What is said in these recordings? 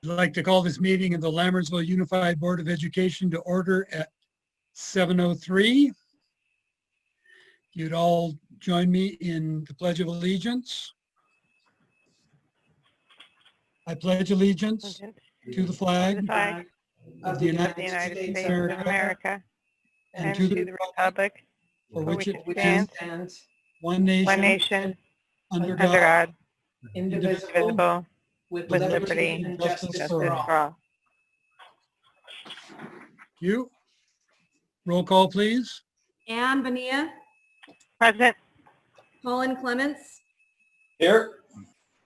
I'd like to call this meeting of the Lambertsville Unified Board of Education to order at 7:03. You'd all join me in the Pledge of Allegiance. I pledge allegiance to the flag of the United States of America and to the republic for which it stands, one nation, under God, indivisible, with liberty and and justice justice for for all. all. You. Roll call, please. Ann Bonilla, Present. Colin Clements, Here.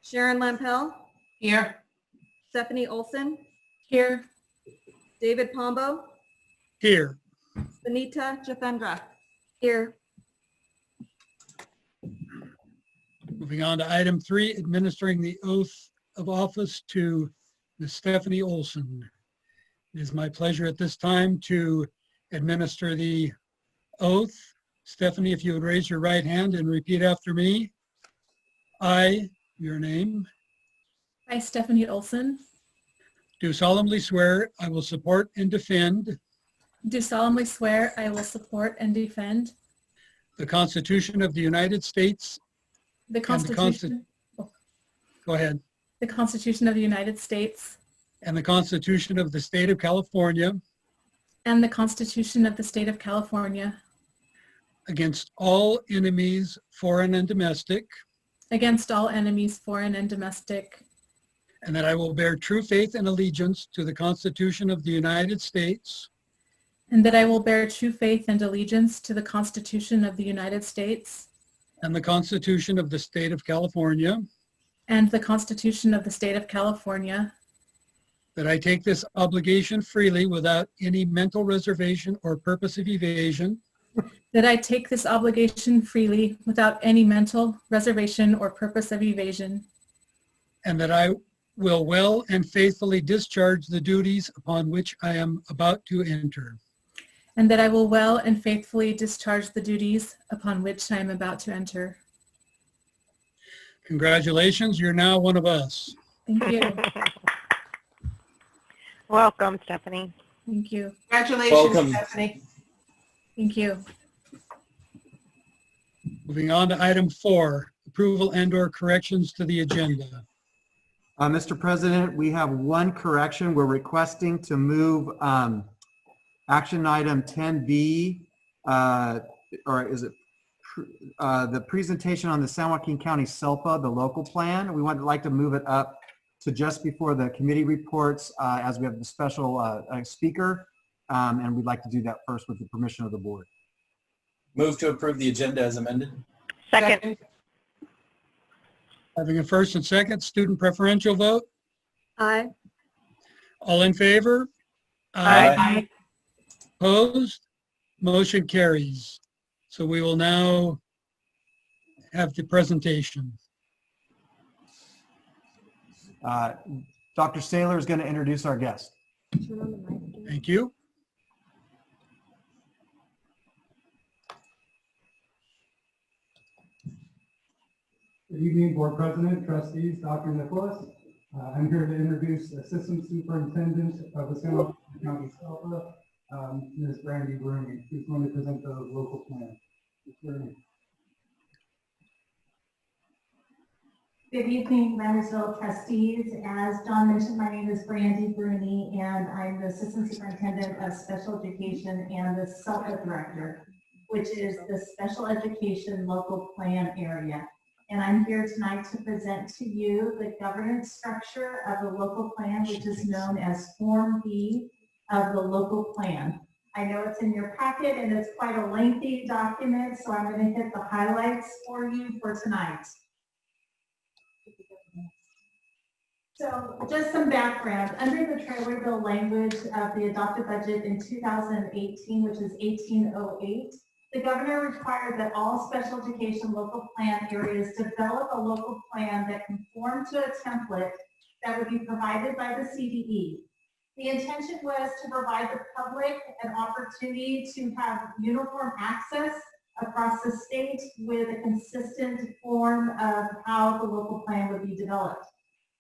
Sharon Lampel, Here. Stephanie Olson. Here. David Pombo, Here. Benita Jafendra. Here. Moving on to item 3, administering the oath of office to Ms. Stephanie Olson. It is my pleasure at this time to administer the oath. Stephanie, if you would raise your right hand and repeat after me. I, your name, I, Stephanie Olson, do solemnly swear I will support and defend do solemnly swear I will support and defend the Constitution of the United States. the the Constitution, Go ahead. the Constitution of the United States And the Constitution of the State of California and the Constitution of the State of California against all enemies, foreign and domestic, against all enemies, foreign and domestic, and that I will bear true faith and allegiance to the Constitution of the United States and that I will bear true faith and allegiance to the Constitution of the United States and the Constitution of the State of California, and the Constitution of the State of California, that I take this obligation freely without any mental reservation or purpose of evasion, that I take this obligation freely without any mental reservation or purpose of evasion, and that I will well and faithfully discharge the duties upon which I am about to enter. and that I will well and faithfully discharge the duties upon which I am about to enter. Congratulations, you're now one of us. Thank you. Welcome, Stephanie. Thank you. Congratulations, Welcome. Stephanie. Thank you. Moving on to item 4, approval and/or corrections to the agenda. Mr. President, we have one correction. We're requesting to move action item 10B, or is it the presentation on the San Joaquin County SELPA, the local plan. We would like to move it up to just before the committee reports as we have the special speaker, and we'd like to do that first with the permission of the board. Move to approve the agenda as amended. Second. Having a first and second, student preferential vote. Aye. All in favor? Aye. Opposed? Motion carries. So we will now have the presentation. Dr. Saylor is going to introduce our guest. Thank you. Good evening, Board President, Trustees, Dr. Nicklaus. I'm here to introduce Assistant Superintendent of the San Joaquin County SELPA, Ms. Brandy Bruni, who's going to present the local plan. Ms. Bruni. Good evening, Lambertsville trustees. As John mentioned, my name is Brandy Bruni, and I'm the Assistant Superintendent of Special Education and the SELPA Director, which is the Special Education Local Plan Area. And I'm here tonight to present to you the governance structure of the local plan, which is known as Form B of the local plan. I know it's in your packet and it's quite a lengthy document, so I'm going to hit the highlights for you for tonight. So just some background. Under the trailer bill language of the adopted budget in 2018, which is 1808, the governor required that all special education local plan areas develop a local plan that conformed to a template that would be provided by the CDE. The intention was to provide the public an opportunity to have uniform access across the state with a consistent form of how the local plan would be developed.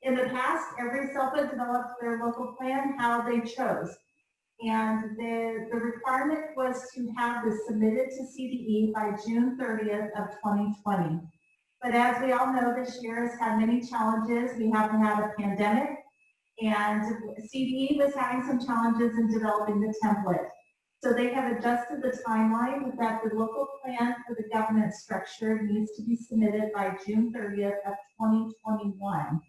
In the past, every SELPA developed their local plan how they chose. And the requirement was to have this submitted to CDE by June 30th of 2020. But as we all know, this year has had many challenges. We haven't had a pandemic, and CDE was having some challenges in developing the template. So they have adjusted the timeline that the local plan for the governance structure needs to be submitted by June 30th of 2021.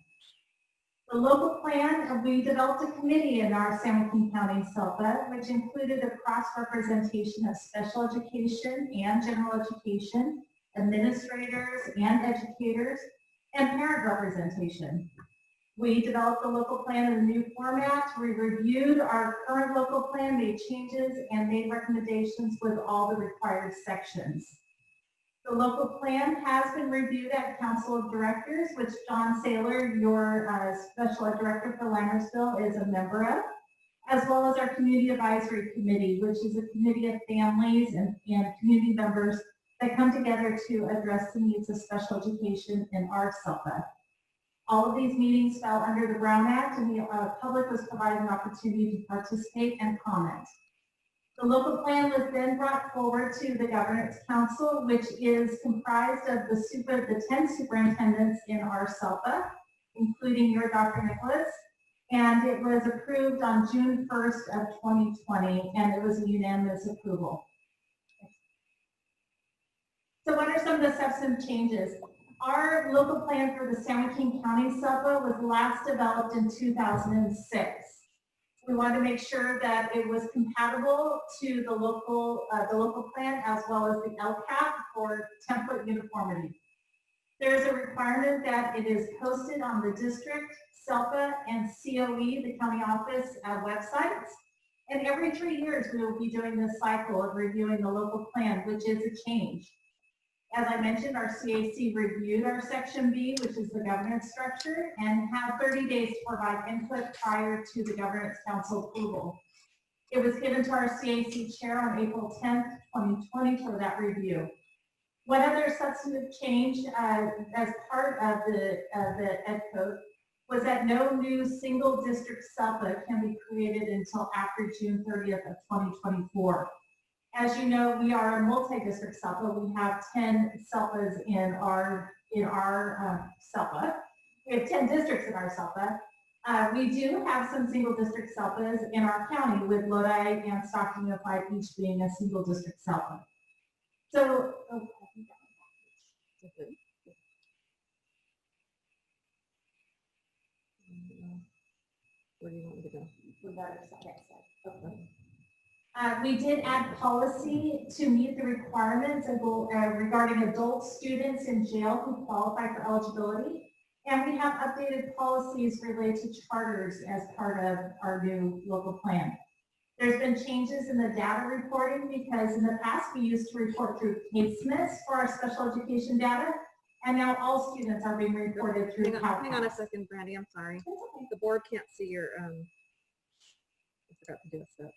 The local plan, we developed a committee in our San Joaquin County SELPA, which included a cross-representation of special education and general education, administrators and educators, and parent representation. We developed the local plan in a new format. We reviewed our current local plan, made changes, and made recommendations with all the required sections. The local plan has been reviewed at Council of Directors, which John Saylor, your Special Ed Director for Lamersville, is a member of, as well as our Community Advisory Committee, which is a committee of families and community members that come together to address the needs of special education in our SELPA. All of these meetings fell under the Brown Act, and the public was provided an opportunity to participate and comment. The local plan was then brought forward to the Governance Council, which is comprised of the 10 superintendents in our SELPA, including your Dr. Nicklaus, and it was approved on June 1st of 2020, and it was a unanimous approval. So what are some of the substantive changes? Our local plan for the San Joaquin County SELPA was last developed in 2006. We wanted to make sure that it was compatible to the local plan as well as the LCAP for template uniformity. There's a requirement that it is posted on the district, SELPA, and COE, the county office websites. And every 3 years, we will be doing this cycle of reviewing the local plan, which is a change. As I mentioned, our CAC reviewed our Section B, which is the governance structure, and have 30 days to provide input prior to the Governance Council approval. It was given to our CAC chair on April 10th, 2020 for that review. One other substantive change as part of the Ed Code was that no new single district SELPA can be created until after June 30th of 2024. As you know, we are a multi-district SELPA. We have 10 SELPAs in our SELPA. We have 10 districts in our SELPA. We do have some single district SELPAs in our county, with Lodi and Stockton Unified each being a single district SELPA. So, Where do you want me to go? We did add policy to meet the requirements regarding adult students in jail who qualify for eligibility. And we have updated policies related to charters as part of our new local plan. There's been changes in the data reporting because in the past we used to report through CaseMIS for our special education data. And now all students are being reported through Hang on a second, Brandy, I'm sorry. The board can't see your, I forgot to do a step.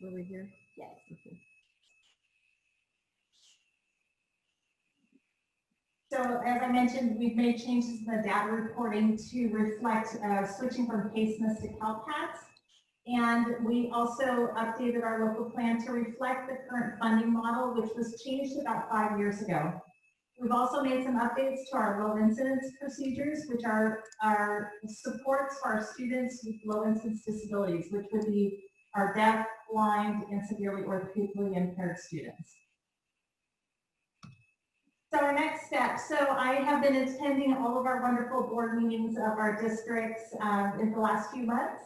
Were we here? Yes. Okay. So as I mentioned, we've made changes in the data reporting to reflect switching from CaseMIS to CalPATS. And we also updated our local plan to reflect the current funding model, which was changed about 5 years ago. We've also made some updates to our low incidence procedures, which are our supports for our students with low incidence disabilities, which would be our deaf, blind, and severely orthopedically impaired students. So our next step. So I have been attending all of our wonderful board meetings of our districts in the last few months.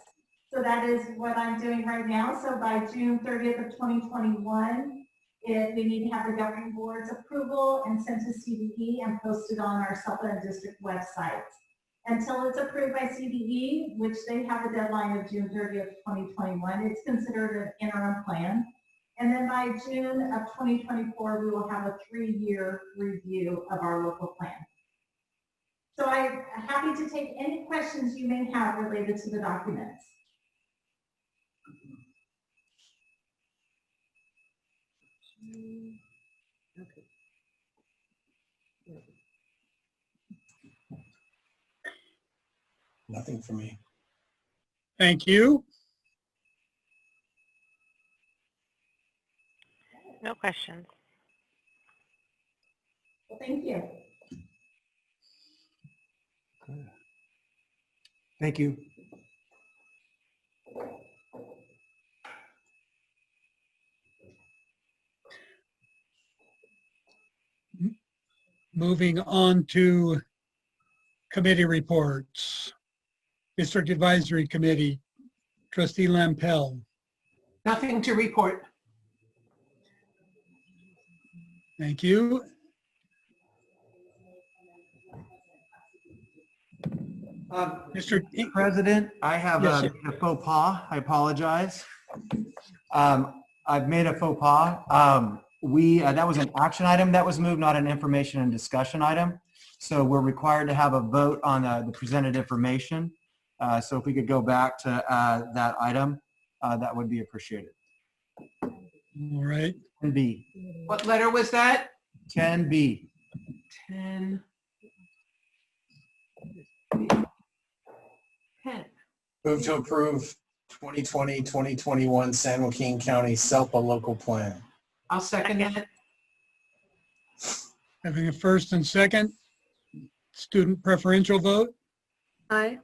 So that is what I'm doing right now. So by June 30th of 2021, we need to have the governing board's approval and sent to CDE and posted on our SELPA and district websites. Until it's approved by CDE, which they have a deadline of June 30th, 2021, it's considered an interim plan. And then by June of 2024, we will have a 3-year review of our local plan. So I'm happy to take any questions you may have related to the documents. Okay. Nothing for me. Thank you. No questions. Well, thank you. Thank you. Moving on to committee reports. District Advisory Committee, Trustee Lampel. Nothing to report. Thank you. District, President, I have Yes, a sir. faux pas. I apologize. I've made a faux pas. That was an action item that was moved, not an information and discussion item. So we're required to have a vote on the presented information. So if we could go back to that item, that would be appreciated. all right. 10B. What letter was that? 10B. 10. 10. Move to approve 2020-2021 San Joaquin County SELPA local plan. I'll second that. Having a first and second, student preferential vote. Aye.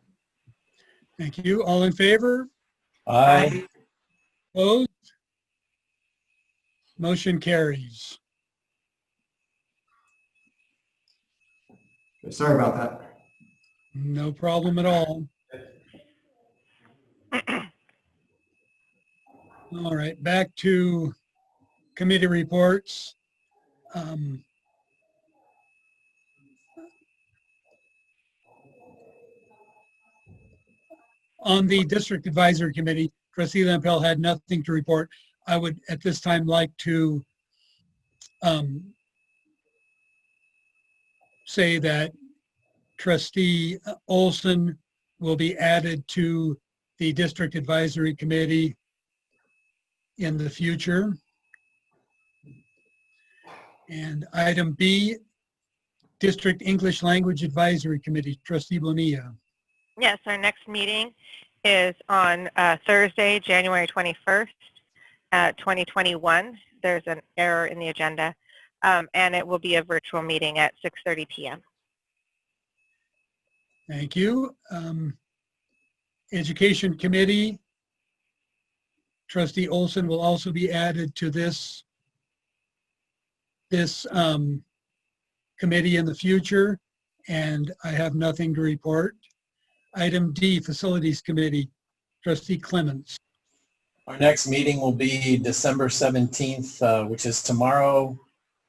Thank you. All in favor? Aye. Opposed? Motion carries. Sorry about that. No problem at all. All right, back to committee reports. On the District Advisory Committee, Trustee Lampel had nothing to report. I would at this time like to say that Trustee Olson will be added to the District Advisory Committee in the future. And item B, District English Language Advisory Committee, Trustee Bonilla. Yes, our next meeting is on Thursday, January 21st, 2021. There's an error in the agenda, and it will be a virtual meeting at 6:30 p.m. Thank you. Education Committee, Trustee Olson will also be added to this committee in the future, and I have nothing to report. Item D, Facilities Committee, Trustee Clements. Our next meeting will be December 17th, which is tomorrow.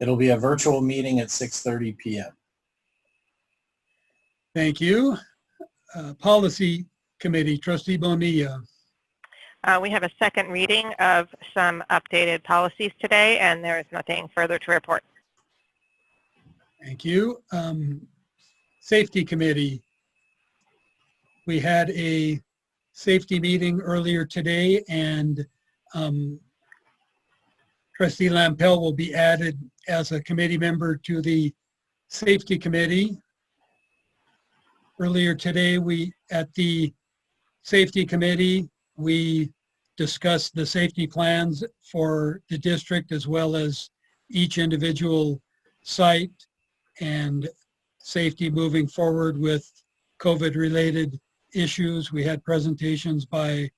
It'll be a virtual meeting at 6:30 p.m. Thank you. Policy Committee, Trustee Bonilla. We have a second reading of some updated policies today, and there is nothing further to report. Thank you. Safety Committee. We had a safety meeting earlier today, and Trustee Lampel will be added as a committee member to the Safety Committee. Earlier today, at the Safety Committee, we discussed the safety plans for the district as well as each individual site and safety moving forward with COVID-related issues. We had presentations by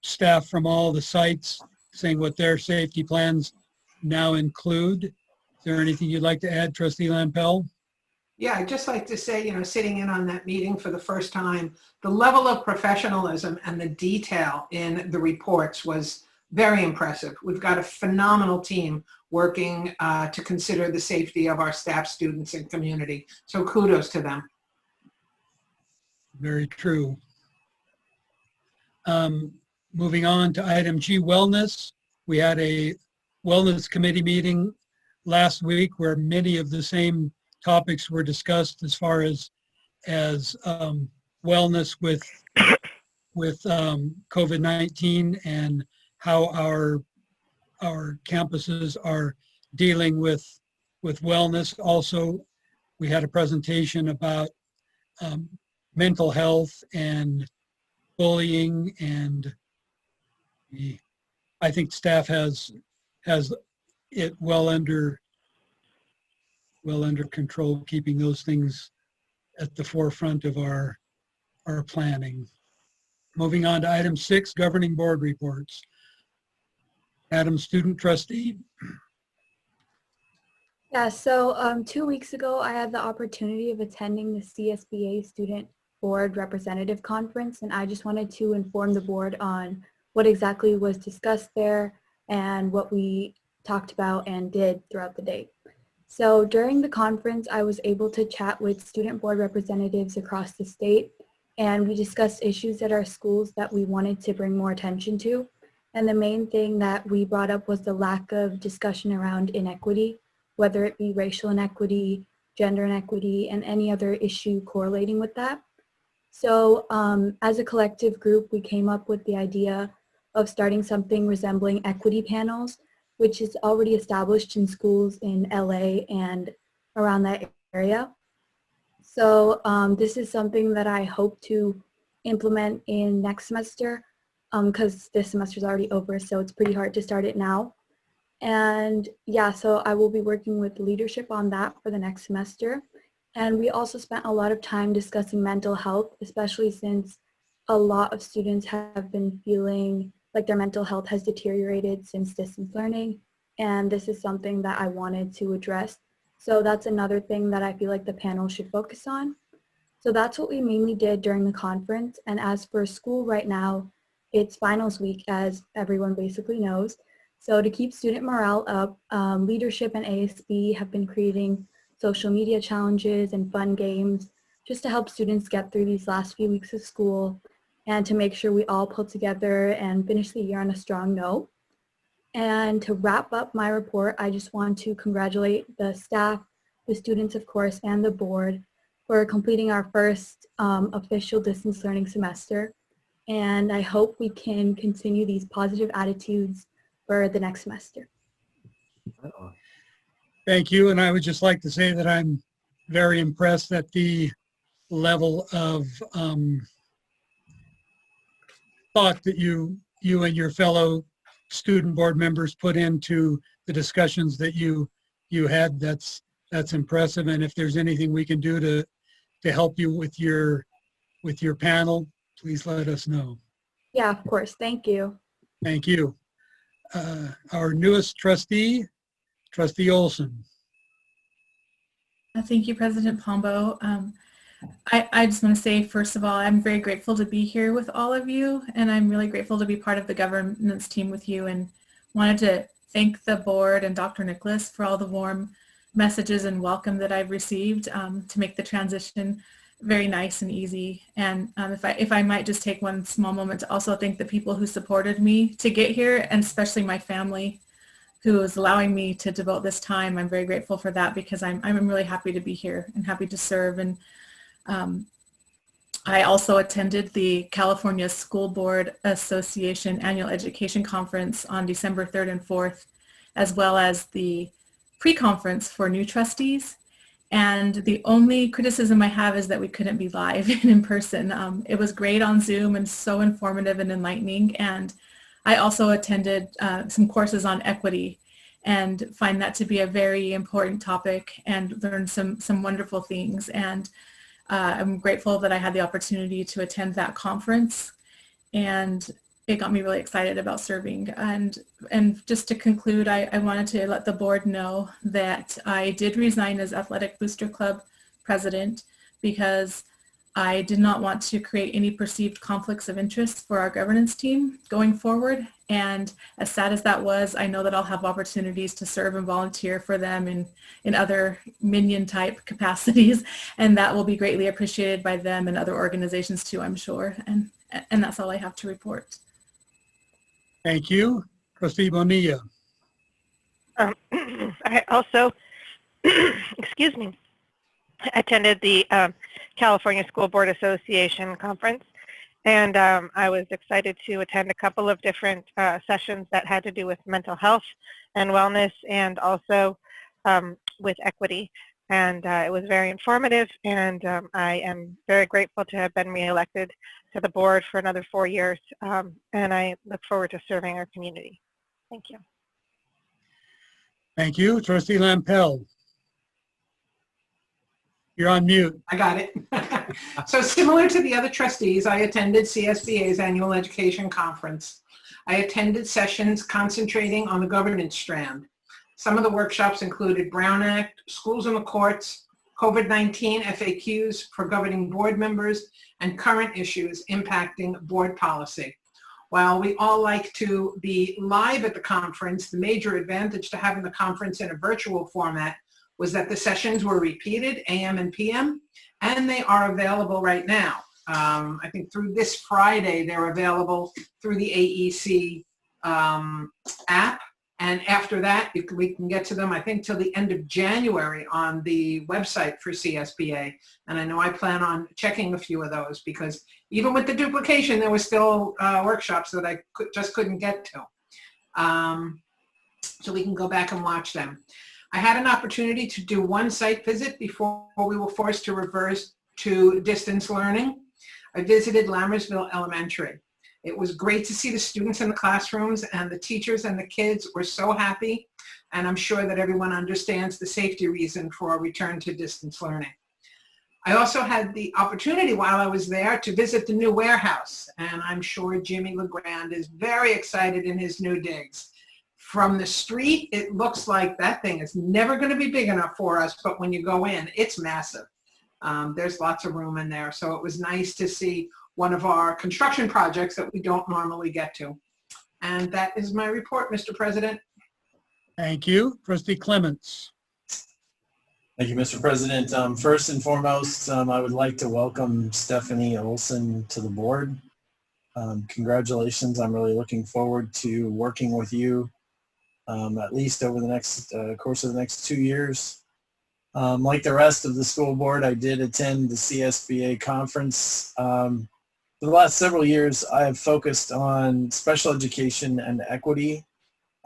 staff from all the sites saying what their safety plans now include. Is there anything you'd like to add, Trustee Lampel? Yeah, I'd just like to say, sitting in on that meeting for the first time, the level of professionalism and the detail in the reports was very impressive. We've got a phenomenal team working to consider the safety of our staff, students, and community. So kudos to them. Very true. Moving on to item G, Wellness. We had a Wellness Committee meeting last week where many of the same topics were discussed as far as wellness with COVID-19 and how our campuses are dealing with wellness. Also, we had a presentation about mental health and bullying, and I think staff has it well under control, keeping those things at the forefront of our planning. Moving on to item 6, governing board reports. Madam Student Trustee. Yeah, so 2 weeks ago, I had the opportunity of attending the CSBA Student Board Representative Conference, and I just wanted to inform the board on what exactly was discussed there and what we talked about and did throughout the day. So during the conference, I was able to chat with student board representatives across the state, and we discussed issues at our schools that we wanted to bring more attention to. And the main thing that we brought up was the lack of discussion around inequity, whether it be racial inequity, gender inequity, and any other issue correlating with that. So as a collective group, we came up with the idea of starting something resembling equity panels, which is already established in schools in LA and around that area. So this is something that I hope to implement in next semester, because this semester is already over, so it's pretty hard to start it now. And yeah, so I will be working with leadership on that for the next semester. And we also spent a lot of time discussing mental health, especially since a lot of students have been feeling like their mental health has deteriorated since distance learning. And this is something that I wanted to address. So that's another thing that I feel like the panel should focus on. So that's what we mainly did during the conference. And as for school right now, it's finals week, as everyone basically knows. So to keep student morale up, leadership and ASB have been creating social media challenges and fun games just to help students get through these last few weeks of school and to make sure we all pull together and finish the year on a strong note. And to wrap up my report, I just want to congratulate the staff, the students, of course, and the board for completing our first official distance learning semester. And I hope we can continue these positive attitudes for the next semester. Thank you. And I would just like to say that I'm very impressed at the level of thought that you and your fellow student board members put into the discussions that you had. That's impressive. And if there's anything we can do to help you with your panel, please let us know. Yeah, of course. Thank you. Thank you. Our newest trustee, Trustee Olson. Thank you, President Pombo. I just want to say, first of all, I'm very grateful to be here with all of you, and I'm really grateful to be part of the governance team with you, and wanted to thank the board and Dr. Nicklaus for all the warm messages and welcome that I've received to make the transition very nice and easy. And if I might just take one small moment to also thank the people who supported me to get here, and especially my family who is allowing me to devote this time. I'm very grateful for that, because I'm really happy to be here and happy to serve. And I also attended the California School Board Association Annual Education Conference on December 3rd and 4th, as well as the pre-conference for new trustees. And the only criticism I have is that we couldn't be live and in person. It was great on Zoom and so informative and enlightening. And I also attended some courses on equity and find that to be a very important topic and learned some wonderful things. And I'm grateful that I had the opportunity to attend that conference, and it got me really excited about serving. And just to conclude, I wanted to let the board know that I did resign as Athletic Booster Club president because I did not want to create any perceived conflicts of interest for our governance team going forward. And as sad as that was, I know that I'll have opportunities to serve and volunteer for them in other minion type capacities. And that will be greatly appreciated by them and other organizations too, I'm sure. And that's all I have to report. Thank you. Trustee Bonilla. I also, excuse me, attended the California School Board Association conference, and I was excited to attend a couple of different sessions that had to do with mental health and wellness, and also with equity. and it was very informative, and I am very grateful to have been reelected to the board for another 4 years, and I look forward to serving our community. Thank you. Thank you. Trustee Lampel. You're on mute. I got it. So similar to the other trustees, I attended CSBA's annual education conference. I attended sessions concentrating on the governance strand. Some of the workshops included Brown Act, schools in the courts, COVID-19 FAQs for governing board members, and current issues impacting board policy. While we all like to be live at the conference, the major advantage to having the conference in a virtual format was that the sessions were repeated AM and PM, and they are available right now. I think through this Friday, they're available through the AEC app. And after that, we can get to them, I think, till the end of January on the website for CSBA. And I know I plan on checking a few of those because even with the duplication, there were still workshops that I just couldn't get to. So we can go back and watch them. I had an opportunity to do one site visit before we were forced to reverse to distance learning. I visited Lammersville Elementary. It was great to see the students in the classrooms, and the teachers and the kids were so happy, and I'm sure that everyone understands the safety reason for a return to distance learning. I also had the opportunity while I was there to visit the new warehouse, and I'm sure Jimmy LeGrand is very excited in his new digs. From the street, it looks like that thing is never going to be big enough for us, but when you go in, it's massive. There's lots of room in there, so it was nice to see one of our construction projects that we don't normally get to. And that is my report, Mr. President. Thank you. Trustee Clements. Thank you, Mr. President. First and foremost, I would like to welcome Stephanie Olson to the board. Congratulations. I'm really looking forward to working with you at least over the next course of the next 2 years. Like the rest of the school board, I did attend the CSBA conference. For the last several years, I have focused on special education and equity,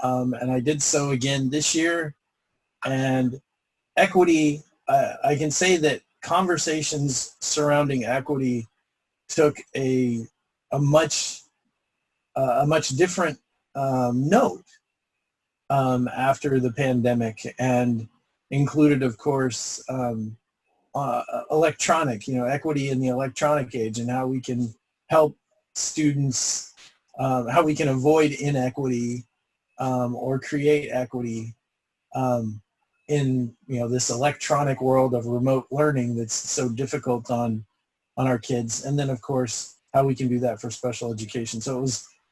and I did so again this year. And equity, I can say that conversations surrounding equity took a much different note after the pandemic, and included, of course, electronic, equity in the electronic age, and how we can help students, how we can avoid inequity or create equity in this electronic world of remote learning that's so difficult on our kids. And then, of course, how we can do that for special education. So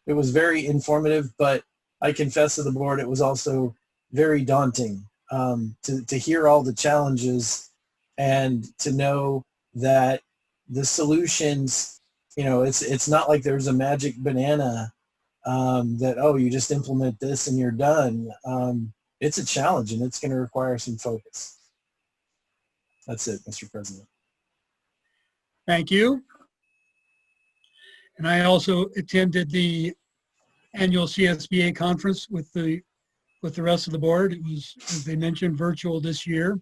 it was very informative, but I confess to the board it was also very daunting to hear all the challenges and to know that the solutions, it's not like there's a magic banana that, oh, you just implement this and you're done. It's a challenge, and it's going to require some focus. That's it, Mr. President. Thank you. And I also attended the annual CSBA conference with the rest of the board. It was, as they mentioned, virtual this year.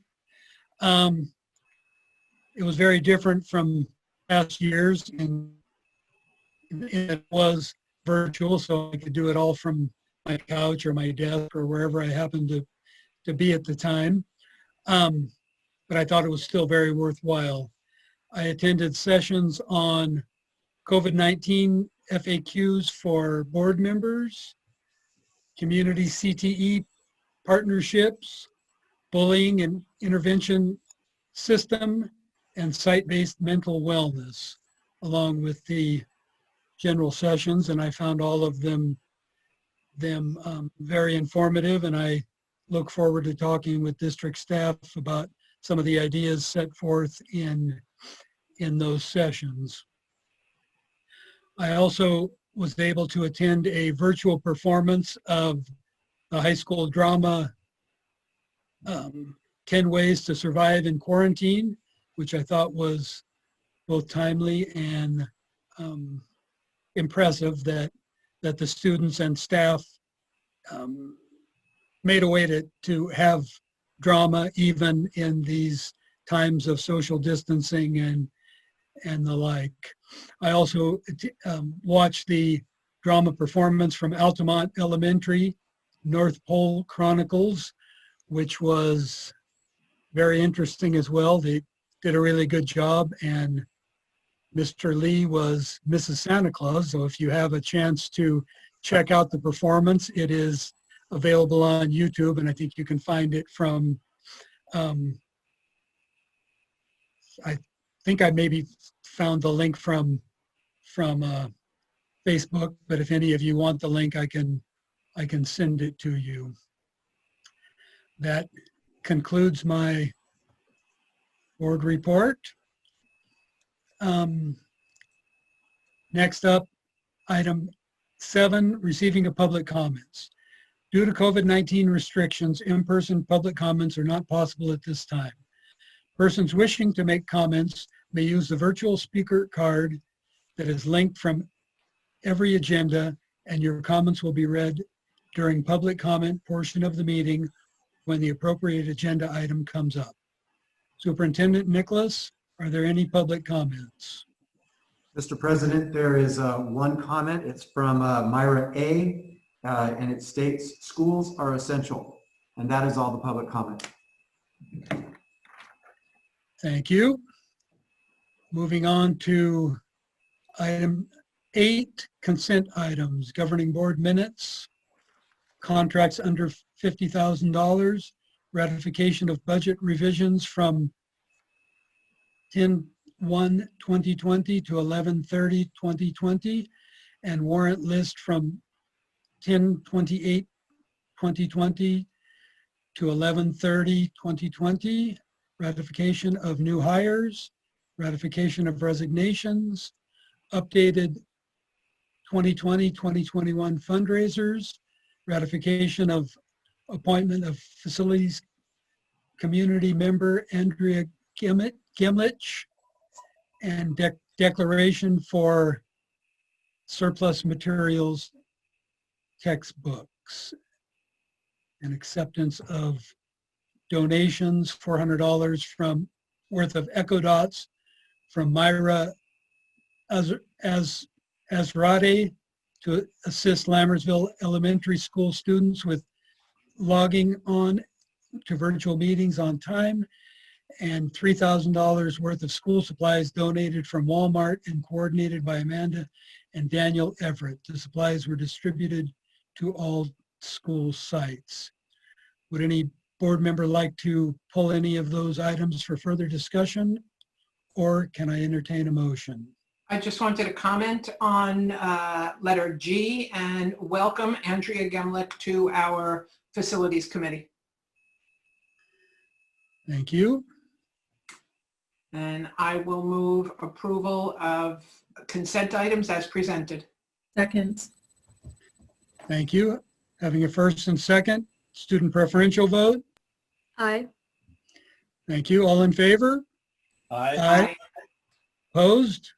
It was very different from past years, and it was virtual, so I could do it all from my couch or my desk or wherever I happened to be at the time. But I thought it was still very worthwhile. I attended sessions on COVID-19 FAQs for board members, community CTE partnerships, bullying and intervention system, and site-based mental wellness, along with the general sessions. And I found all of them very informative, and I look forward to talking with district staff about some of the ideas set forth in those sessions. I also was able to attend a virtual performance of the high school drama, 10 Ways to Survive in Quarantine, which I thought was both timely and impressive that the students and staff made a way to have drama even in these times of social distancing and the like. I also watched the drama performance from Altamont Elementary, North Pole Chronicles, which was very interesting as well. They did a really good job, and Mr. Lee was Mrs. Santa Claus. So if you have a chance to check out the performance, it is available on YouTube, and I think you can find it from, I think I maybe found the link from Facebook, but if any of you want the link, I can send it to you. That concludes my board report. Next up, item 7, receiving of public comments. Due to COVID-19 restrictions, in-person public comments are not possible at this time. Persons wishing to make comments may use the virtual speaker card that is linked from every agenda, and your comments will be read during public comment portion of the meeting when the appropriate agenda item comes up. Superintendent Nicklaus, are there any public comments? Mr. President, there is one comment. It's from Myra A. And it states, schools are essential. And that is all the public comment. Thank you. Moving on to item 8, consent items, governing board minutes, contracts under $50,000, ratification of budget revisions from 10/1/2020 to 11/30/2020, and warrant list from 10/28/2020 to 11/30/2020, ratification of new hires, ratification of resignations, updated 2020-2021 fundraisers, ratification of appointment of facilities community member Andrea Gimlich, and declaration for surplus materials textbooks, and acceptance of donations, $400 from worth of Echo Dots from Myra Azrade to assist Lammersville Elementary School students with logging on to virtual meetings on time, and $3,000 worth of school supplies donated from Walmart and coordinated by Amanda and Daniel Everett. The supplies were distributed to all school sites. Would any board member like to pull any of those items for further discussion, or can I entertain a motion? I just wanted to comment on letter G and welcome Andrea Gemlich to our Facilities Committee. Thank you. And I will move approval of consent items as presented. Second. Thank you. Having a first and second, student preferential vote. Aye. Thank you. All in favor? Aye. Opposed?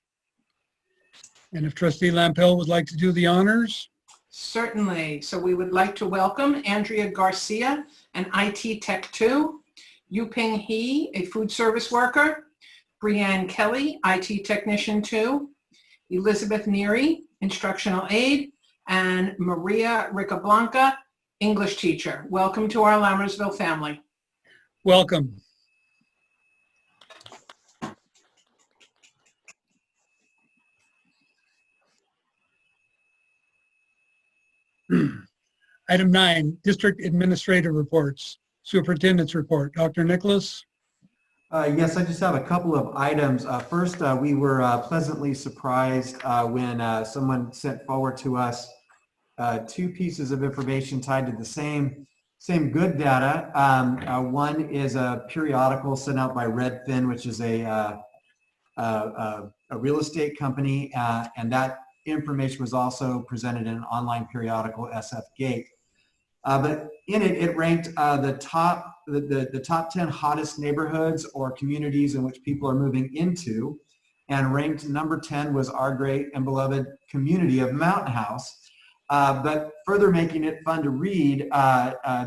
And if Trustee Lampel would like to do the honors? Certainly. So we would like to welcome Andrea Garcia, an IT Tech 2, Yuping He, a food service worker, Brianne Kelly, IT Technician 2, Elizabeth Neary, Instructional Aide, and Maria Ricablanca, English teacher. Welcome to our Lammersville family. Welcome. Item 9, District Administrator Reports. Superintendent's Report. Dr. Nicklaus? Yes, I just have a couple of items. First, we were pleasantly surprised when someone sent forward to us 2 pieces of information tied to the same good data. One is a periodical sent out by Redfin, which is a real estate company, and that information was also presented in an online periodical, SF Gate. But in it, it ranked the top 10 hottest neighborhoods or communities in which people are moving into, and ranked number 10 was our great and beloved community of Mountain House. But further making it fun to read,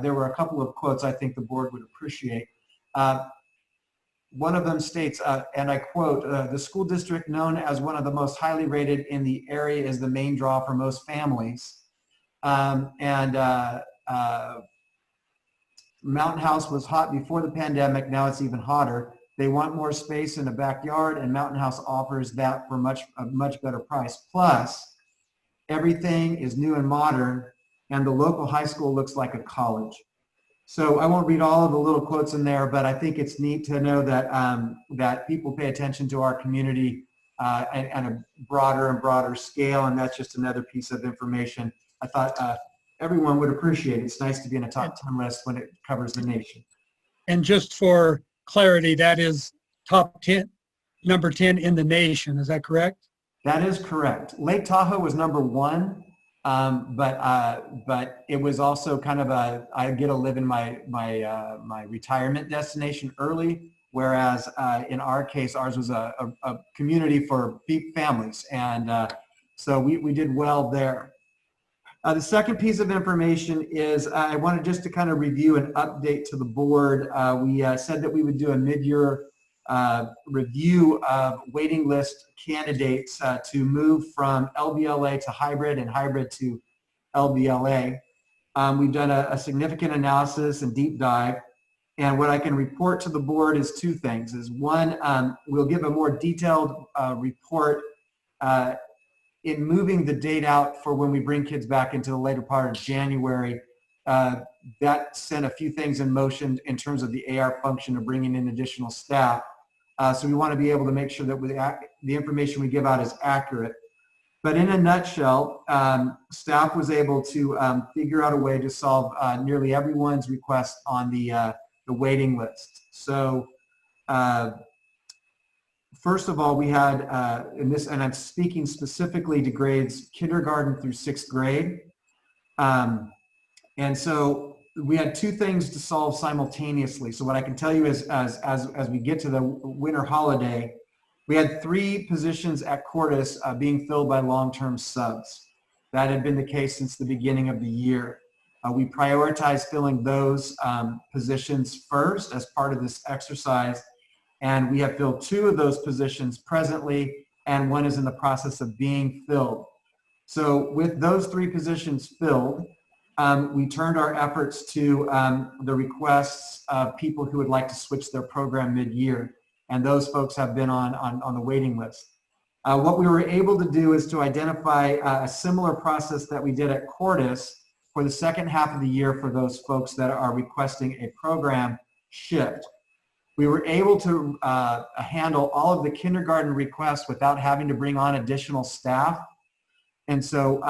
there were a couple of quotes I think the board would appreciate. One of them states, and I quote, "The school district known as one of the most highly rated in the area is the main draw for most families." Mountain House was hot before the pandemic. Now it's even hotter. They want more space in the backyard, and Mountain House offers that for a much better price. Plus, everything is new and modern, and the local high school looks like a college. So I won't read all of the little quotes in there, but I think it's neat to know that that people pay attention to our community at a broader and broader scale, and that's just another piece of information I thought everyone would appreciate. It's nice to be in a top 10 list when it covers the nation. And just for clarity, that is top 10, number 10 in the nation. Is that correct? That is correct. Lake Tahoe was number 1. But it was also kind of I get to live in my retirement destination early, whereas in our case, ours was a community for families, and so we did well there. The second piece of information is I wanted just to kind of review an update to the board. We said that we would do a mid-year review of waiting list candidates to move from LBLA to hybrid and hybrid to LBLA. We've done a significant analysis and deep dive, and what I can report to the board is 2 things. Is one, we'll give a more detailed report in moving the date out for when we bring kids back into the later part of January. That sent a few things in motion in terms of the AR function of bringing in additional staff. So we want to be able to make sure that the information we give out is accurate. But in a nutshell, staff was able to figure out a way to solve nearly everyone's request on the waiting list. So first of all, we had, and I'm speaking specifically to grades kindergarten through 6th grade. And so we had 2 things to solve simultaneously. So what I can tell you is as we get to the winter holiday, we had 3 positions at Cordis being filled by long-term subs. That had been the case since the beginning of the year. We prioritized filling those positions first as part of this exercise, and we have filled 2 of those positions presently, and 1 is in the process of being filled. So with those 3 positions filled, we turned our efforts to the requests of people who would like to switch their program mid-year, and those folks have been on the waiting list. What we were able to do is to identify a similar process that we did at Cordis for the second half of the year for those folks that are requesting a program shift. We were able to handle all of the kindergarten requests without having to bring on additional staff. And so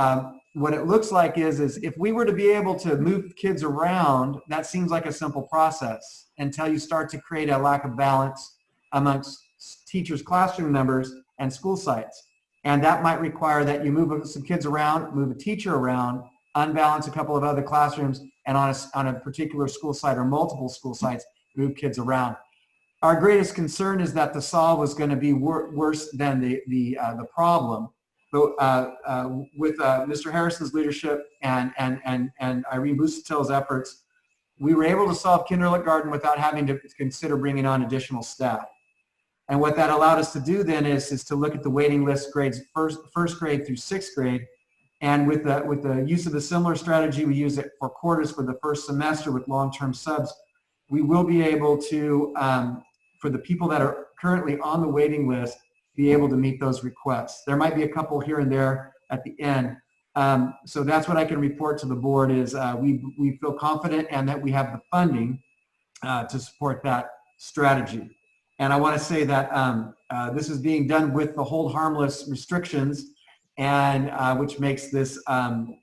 what it looks like is if we were to be able to move kids around, that seems like a simple process until you start to create a lack of balance amongst teachers' classroom numbers and school sites. And that might require that you move some kids around, move a teacher around, unbalance a couple of other classrooms, and on a particular school site or multiple school sites, move kids around. Our greatest concern is that the solve was going to be worse than the problem. But with Mr. Harrison's leadership and Irene Busuttil's efforts, we were able to solve kindergarten without having to consider bringing on additional staff. And what that allowed us to do then is to look at the waiting list grades first grade through 6th grade. And with the use of a similar strategy, we use it for Cordis for the first semester with long-term subs. We will be able to, for the people that are currently on the waiting list, be able to meet those requests. There might be a couple here and there at the end. So that's what I can report to the board is we feel confident and that we have the funding to support that strategy. And I want to say that this is being done with the hold harmless restrictions, and which makes this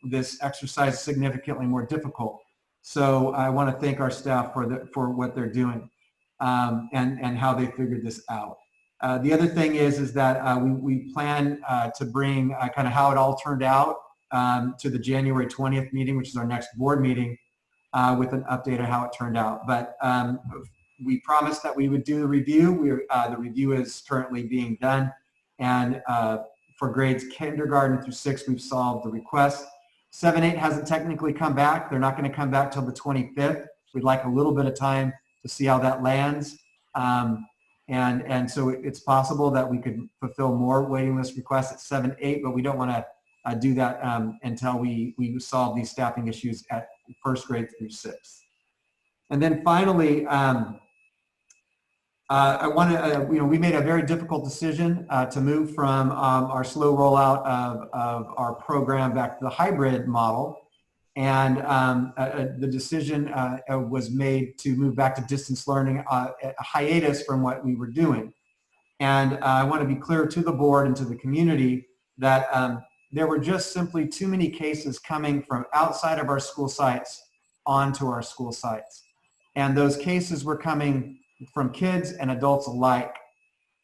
this exercise significantly more difficult. So I want to thank our staff for what they're doing and how they figured this out. The other thing is that we plan to bring kind of how it all turned out to the January 20th meeting, which is our next board meeting, with an update on how it turned out. But we promised that we would do the review. The review is currently being done, and for grades kindergarten through 6, we've solved the request. 7-8 hasn't technically come back. They're not going to come back till the 25th. We'd like a little bit of time to see how that lands. And so it's possible that we could fulfill more waiting list requests at 7-8, but we don't want to do that until we solve these staffing issues at first grade through 6th. And then finally, I want to, we made a very difficult decision to move from our slow rollout of our program back to the hybrid model. And the decision was made to move back to distance learning, a hiatus from what we were doing. And I want to be clear to the board and to the community that there were just simply too many cases coming from outside of our school sites onto our school sites. And those cases were coming from kids and adults alike.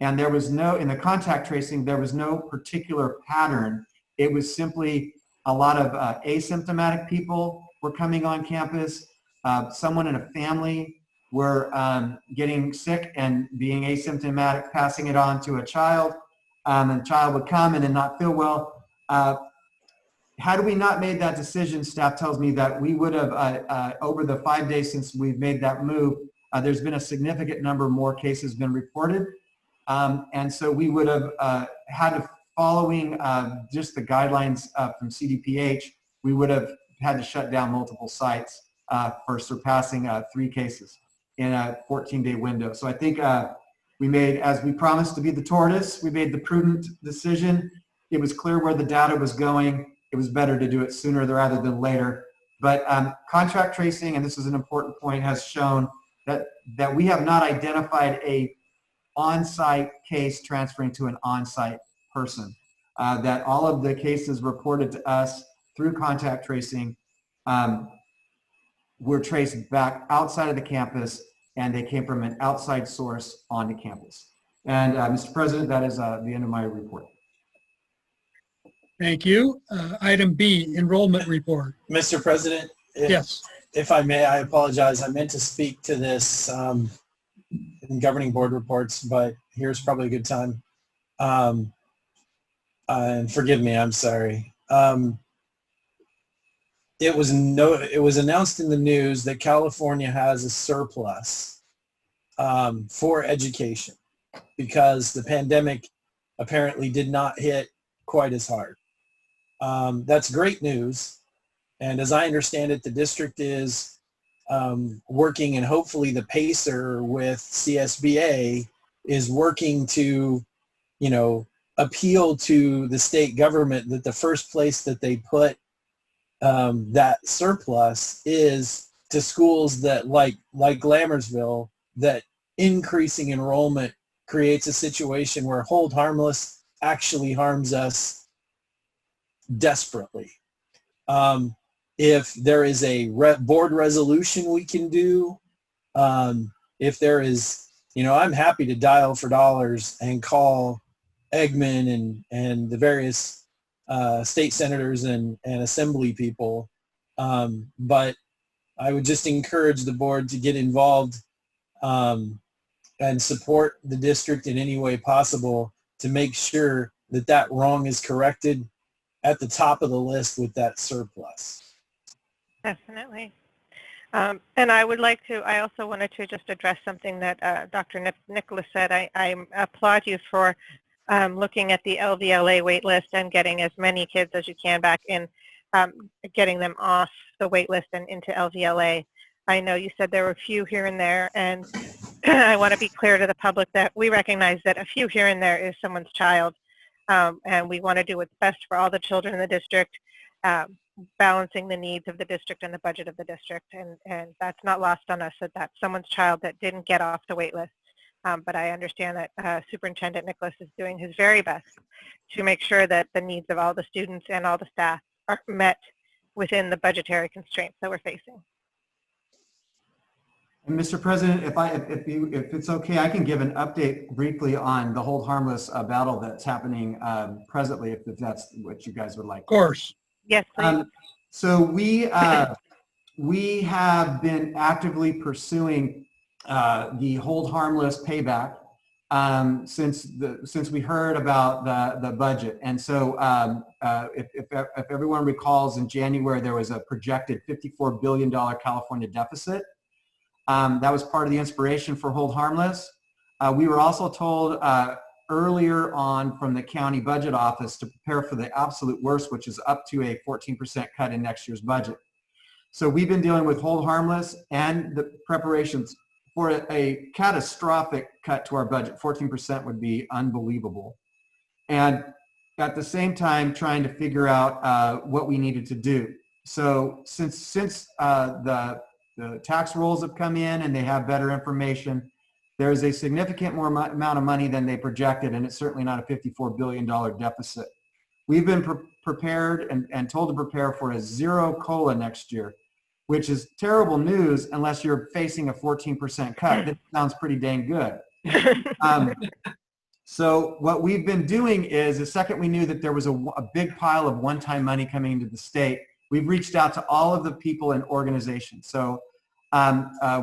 And there was no, in the contact tracing, there was no particular pattern. It was simply a lot of asymptomatic people were coming on campus. Someone in a family were getting sick and being asymptomatic, passing it on to a child. And the child would come and then not feel well. Had we not made that decision, staff tells me that we would have, over the 5 days since we've made that move, there's been a significant number more cases been reported. And so we would have had to, following just the guidelines from CDPH, we would have had to shut down multiple sites for surpassing 3 cases in a 14-day window. So I think we made, as we promised to be the tortoise, we made the prudent decision. It was clear where the data was going. It was better to do it sooner rather than later. But contract tracing, and this is an important point, has shown that we have not identified a on-site case transferring to an on-site person. That all of the cases reported to us through contact tracing were traced back outside of the campus, and they came from an outside source onto campus. And Mr. President, that is the end of my report. Thank you. Item B, enrollment report. Mr. President, Yes. if I may, I apologize. I meant to speak to this in governing board reports, but here's probably a good time. And forgive me, I'm sorry. It was announced in the news that California has a surplus for education because the pandemic apparently did not hit quite as hard. That's great news. And as I understand it, the district is working, and hopefully the PACER with CSBA is working to, appeal to the state government that the first place that they put that surplus is to schools that like Glamorsville, that increasing enrollment creates a situation where hold harmless actually harms us desperately. If there is a board resolution we can do, if there is, I'm happy to dial for dollars and call Eggman and the various state senators and assembly people. But I would just encourage the board to get involved and support the district in any way possible to make sure that that wrong is corrected at the top of the list with that surplus. Definitely. And I also wanted to just address something that Dr. Nicklaus said. I applaud you for looking at the LVLA wait list and getting as many kids as you can back in, getting them off the wait list and into LVLA. I know you said there were a few here and there, and I want to be clear to the public that we recognize that a few here and there is someone's child, and we want to do what's best for all the children in the district, balancing the needs of the district and the budget of the district, and that's not lost on us, that that's someone's child that didn't get off the wait list. But I understand that Superintendent Nicklaus is doing his very best to make sure that the needs of all the students and all the staff are met within the budgetary constraints that we're facing. And Mr. President, if it's okay, I can give an update briefly on the hold harmless battle that's happening presently, if that's what you guys would like. Of course. Yes, please. So we have been actively pursuing the hold harmless payback since we heard about the budget. And so if everyone recalls, in January, there was a projected $54 billion California deficit. That was part of the inspiration for Hold Harmless. We were also told earlier on from the county budget office to prepare for the absolute worst, which is up to a 14% cut in next year's budget. So we've been dealing with Hold Harmless and the preparations for a catastrophic cut to our budget. 14% would be unbelievable. And at the same time, trying to figure out what we needed to do. So since the tax rolls have come in and they have better information, there is a significant more amount of money than they projected, and it's certainly not a $54 billion deficit. We've been prepared and told to prepare for a zero COLA next year, which is terrible news unless you're facing a 14% cut. That sounds pretty dang good. So what we've been doing is, the second we knew that there was a big pile of one-time money coming into the state, we've reached out to all of the people in organizations. So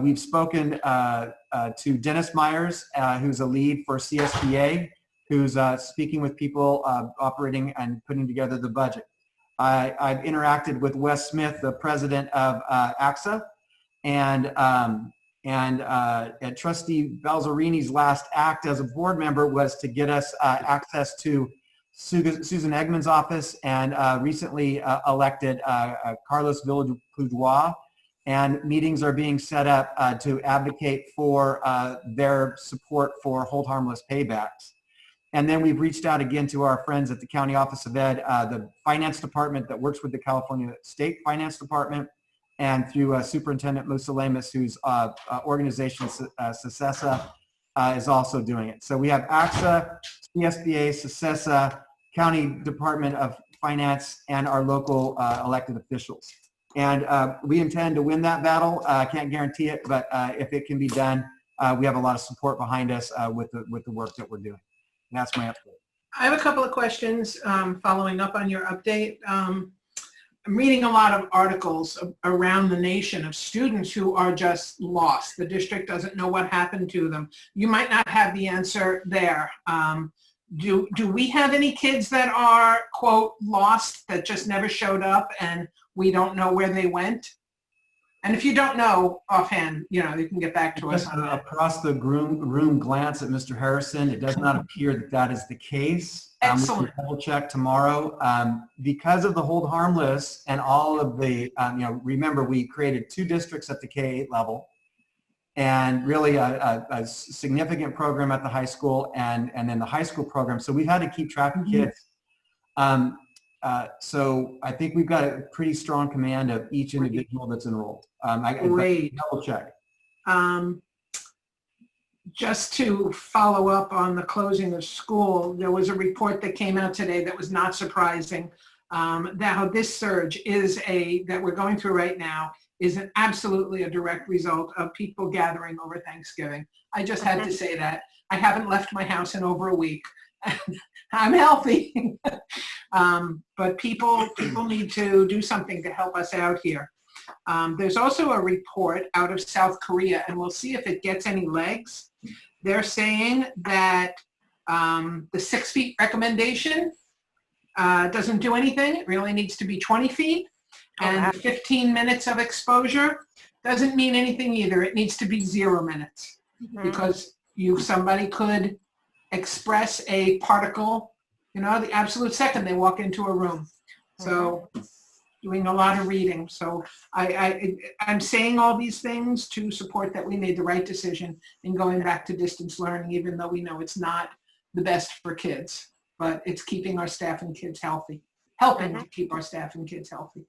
we've spoken to Dennis Myers, who's a lead for CSBA, who's speaking with people operating and putting together the budget. I've interacted with Wes Smith, the president of AXA, and Trustee Balzerini's last act as a board member was to get us access to Susan Eggman's office, and recently elected Carlos Villadoudois, and meetings are being set up to advocate for their support for Hold Harmless paybacks. And then we've reached out again to our friends at the County Office of Ed, the finance department that works with the California State Finance Department, and through Superintendent Musalemas, whose organization, SECESA, is also doing it. So we have AXA, CSBA, SECESA, County Department of Finance, and our local elected officials. And we intend to win that battle. I can't guarantee it, but if it can be done, we have a lot of support behind us with the work that we're doing. And that's my update. I have a couple of questions following up on your update. I'm reading a lot of articles around the nation of students who are just lost. The district doesn't know what happened to them. You might not have the answer there. Do we have any kids that are, quote, lost, that just never showed up and we don't know where they went? And if you don't know offhand, you can get back to us on that. Across the room glance at Mr. Harrison, it does not appear that that is the case. Excellent. We can double check tomorrow. Because of the Hold Harmless and all of the, remember we created 2 districts at the K-8 level, and really a significant program at the high school, and then the high school program. So we've had to keep track of kids. So I think we've got a pretty strong command of each individual that's enrolled. Great. Double check. Just to follow up on the closing of school, there was a report that came out today that was not surprising. That this surge that we're going through right now is absolutely a direct result of people gathering over Thanksgiving. I just had to say that. I haven't left my house in over a week. I'm healthy. But people need to do something to help us out here. There's also a report out of South Korea, and we'll see if it gets any legs. They're saying that the 6 feet recommendation doesn't do anything. It really needs to be 20 feet. And 15 minutes of exposure doesn't mean anything either. It needs to be 0 minutes, because somebody could express a particle, the absolute second they walk into a room. So doing a lot of reading. So I'm saying all these things to support that we made the right decision in going back to distance learning, even though we know it's not the best for kids, but it's keeping our staff and kids healthy, helping to keep our staff and kids healthy.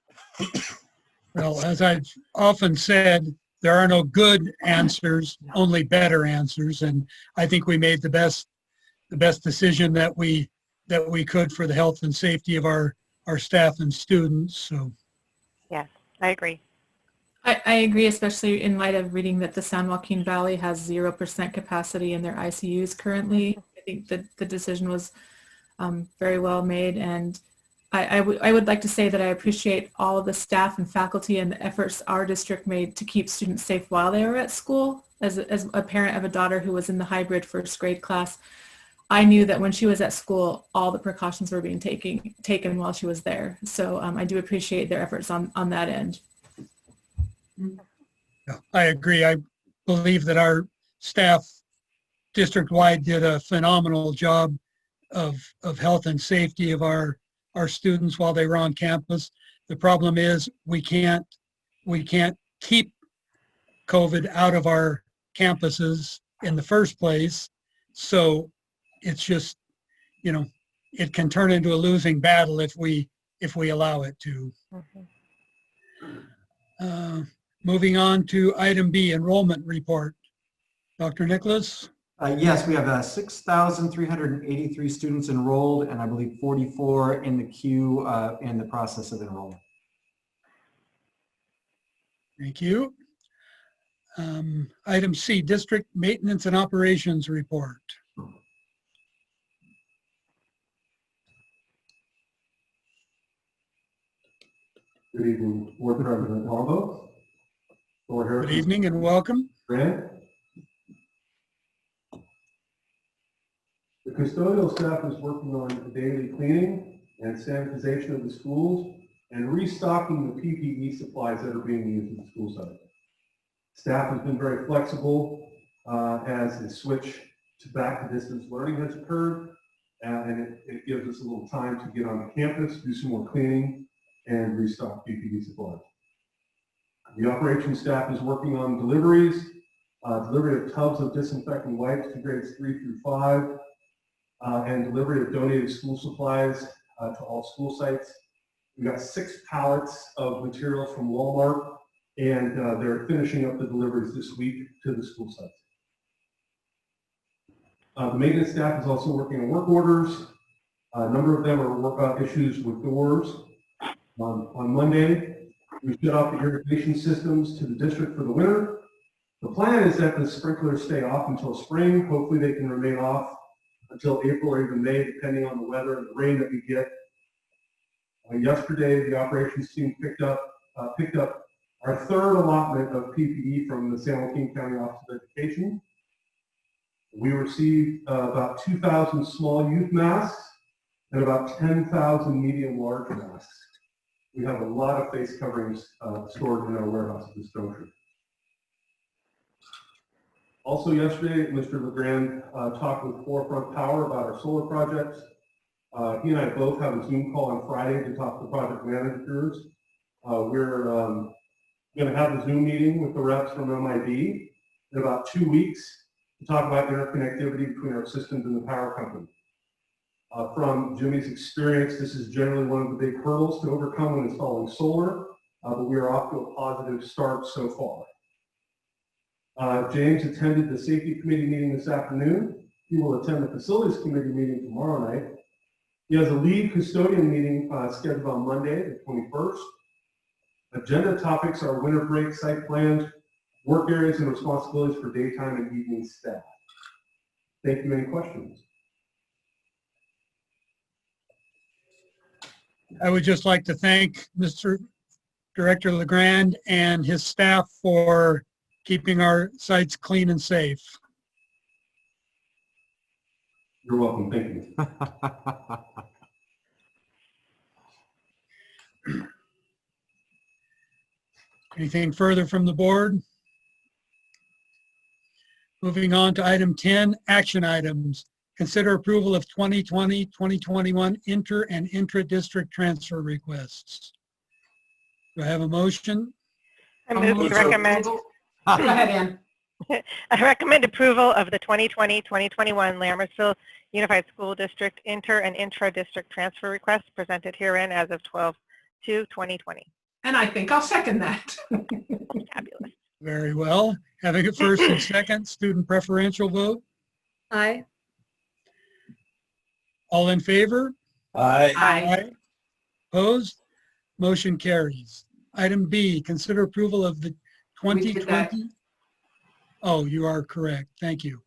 Well, as I've often said, there are no good answers, only better answers. And I think we made the best decision that we could for the health and safety of our staff and students. So Yes, I agree. I agree, especially in light of reading that the San Joaquin Valley has 0% capacity in their ICUs currently. I think that the decision was very well made, and I would like to say that I appreciate all of the staff and faculty and the efforts our district made to keep students safe while they were at school. as a parent of a daughter who was in the hybrid first grade class, I knew that when she was at school, all the precautions were being taken while she was there. So I do appreciate their efforts on that end. Yeah, I agree. I believe that our staff district-wide did a phenomenal job of health and safety of our students while they were on campus. The problem is we can't keep COVID out of our campuses in the first place. So it's just, you know, it can turn into a losing battle if we allow it to. Moving on to item B, enrollment report. Dr. Nicklaus? Yes, we have 6,383 students enrolled, and I believe 44 in the queue in the process of enrollment. Thank you. Item C, district maintenance and operations report. Good evening, Board President Waldo. Good evening and welcome. Grant. The custodial staff is working on daily cleaning and sanitization of the schools and restocking the PPE supplies that are being used at the school site. Staff has been very flexible as the switch to back to distance learning has occurred, and it gives us a little time to get on campus, do some more cleaning, and restock PPE supplies. The operations staff is working on deliveries, delivery of tubs of disinfecting wipes to grades 3 through 5, and delivery of donated school supplies to all school sites. We got 6 pallets of materials from Walmart, and they're finishing up the deliveries this week to the school sites. The maintenance staff is also working on work orders. A number of them are issues with doors. On Monday, we shut off the irrigation systems to the district for the winter. The plan is that the sprinklers stay off until spring. Hopefully they can remain off until April or even May, depending on the weather and the rain that we get. Yesterday, the operations team picked up our third allotment of PPE from the San Joaquin County Office of Education. We received about 2,000 small youth masks and about 10,000 medium large masks. We have a lot of face coverings stored in our warehouse at this juncture. Also yesterday, Mr. LeGrand talked with Forefront Power about our solar projects. He and I both have a Zoom call on Friday to talk to project managers. We're going to have a Zoom meeting with the reps from MID in about 2 weeks to talk about interconnectivity between our systems and the power company. From Jimmy's experience, this is generally one of the big hurdles to overcome when installing solar, but we are off to a positive start so far. James attended the safety committee meeting this afternoon. He will attend the facilities committee meeting tomorrow night. He has a lead custodian meeting scheduled on Monday, the 21st. Agenda topics are winter break site plans, work areas and responsibilities for daytime and evening staff. Thank you. Any questions? I would just like to thank Mr. Director LeGrand and his staff for keeping our sites clean and safe. You're welcome. Thank you. Anything further from the board? Moving on to item 10, action items. Consider approval of 2020-2021 inter and intra-district transfer requests. Do I have a motion? I move to recommend. Go ahead, Ann. I recommend approval of the 2020-2021 Lambertville Unified School District inter and intra-district transfer requests presented herein as of 12/2/2020. And I think I'll second that. Fabulous. Very well. Having it first and second, student preferential vote. Aye. All in favor? Aye. Aye. Opposed? Motion carries. Item B, consider approval of the We did that. 2020. Oh, you are correct. Thank you.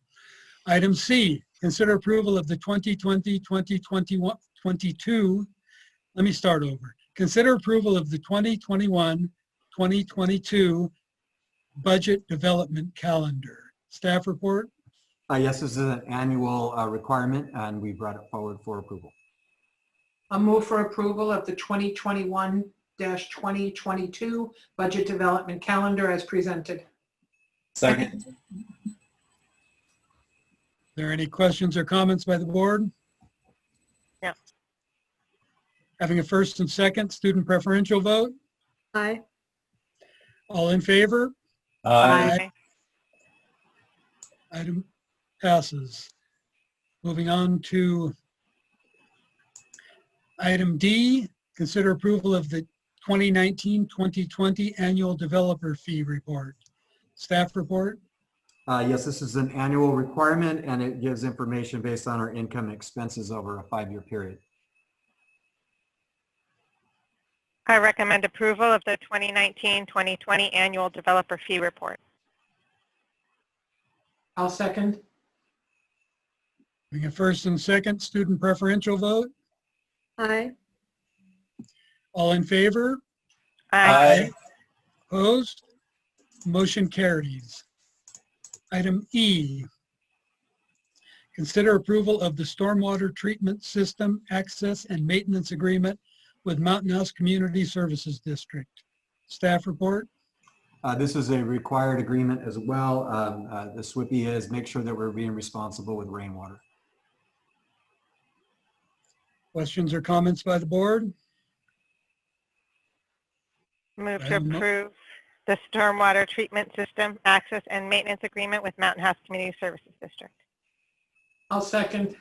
Item C, consider approval of the 2020-2021-22. Let me start over. Consider approval of the 2021-2022 budget development calendar. Staff report. Yes, this is an annual requirement, and we brought it forward for approval. I'll move for approval of the 2021-2022 Budget Development Calendar as presented. Second. Are there any questions or comments by the board? No. Having a first and second, student preferential vote. Aye. All in favor? Aye. Item passes. Moving on to item D, consider approval of the 2019-2020 Annual Developer Fee Report. Staff report. Yes, this is an annual requirement, and it gives information based on our income and expenses over a 5-year period. I recommend approval of the 2019-2020 Annual Developer Fee Report. I'll second. Having a first and second, student preferential vote. Aye. All in favor? Aye. Opposed? Motion carries. Item E, consider approval of the Stormwater Treatment System Access and Maintenance Agreement with Mountain House Community Services District. Staff report. This is a required agreement as well. The SWIPI is make sure that we're being responsible with rainwater. Questions or comments by the board? Move to Item no- approve the Stormwater Treatment System Access and Maintenance Agreement with Mountain House Community Services District. I'll second.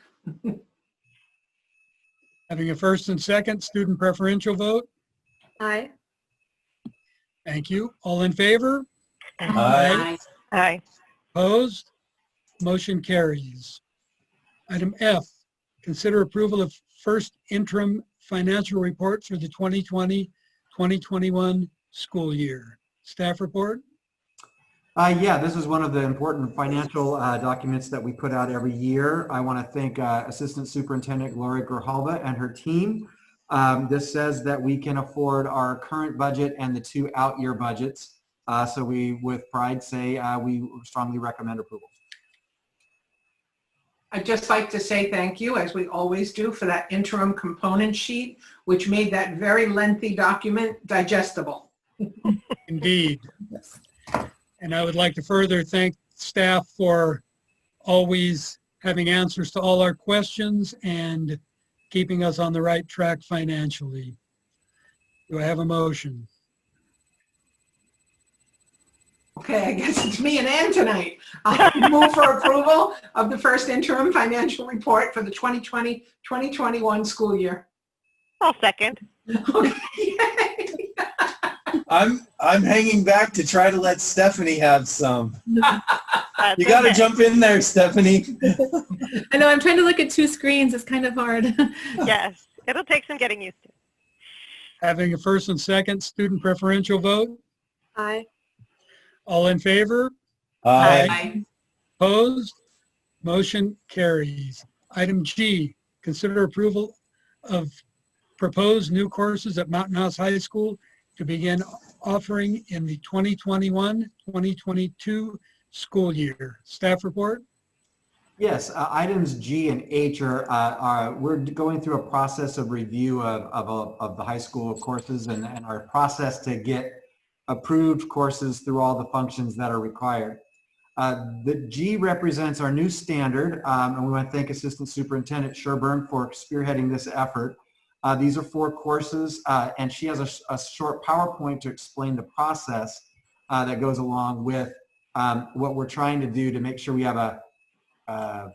Having a first and second, student preferential vote. Aye. Thank you. All in favor? Aye. Aye. Opposed? Motion carries. Item F, consider approval of first interim financial report for the 2020-2021 school year. Staff report. Yeah, this is one of the important financial documents that we put out every year. I want to thank Assistant Superintendent Gloria Grijalva and her team. This says that we can afford our current budget and the 2 out-year budgets. So we, with pride, say we strongly recommend approval. I'd just like to say thank you, as we always do, for that interim component sheet, which made that very lengthy document digestible. Indeed. And I would like to further thank staff for always having answers to all our questions and keeping us on the right track financially. Do I have a motion? Okay, I guess it's me and Ann tonight. I'll move for approval of the first interim financial report for the 2020-2021 school year. I'll second. I'm hanging back to try to let Stephanie have some. That's You got to okay. jump in there, Stephanie. I know, I'm trying to look at 2 screens. It's kind of hard. Yes, it'll take some getting used to. Having a first and second, student preferential vote. Aye. All in favor? Aye. Opposed? Motion carries. Item G, consider approval of proposed new courses at Mountain House High School to begin offering in the 2021-2022 school year. Staff report. Yes, items G and H are we're going through a process of review of the high school courses and our process to get approved courses through all the functions that are required. The G represents our new standard, and we want to thank Assistant Superintendent Sherburne for spearheading this effort. These are 4 courses, and she has a short PowerPoint to explain the process that goes along with what we're trying to do to make sure we have a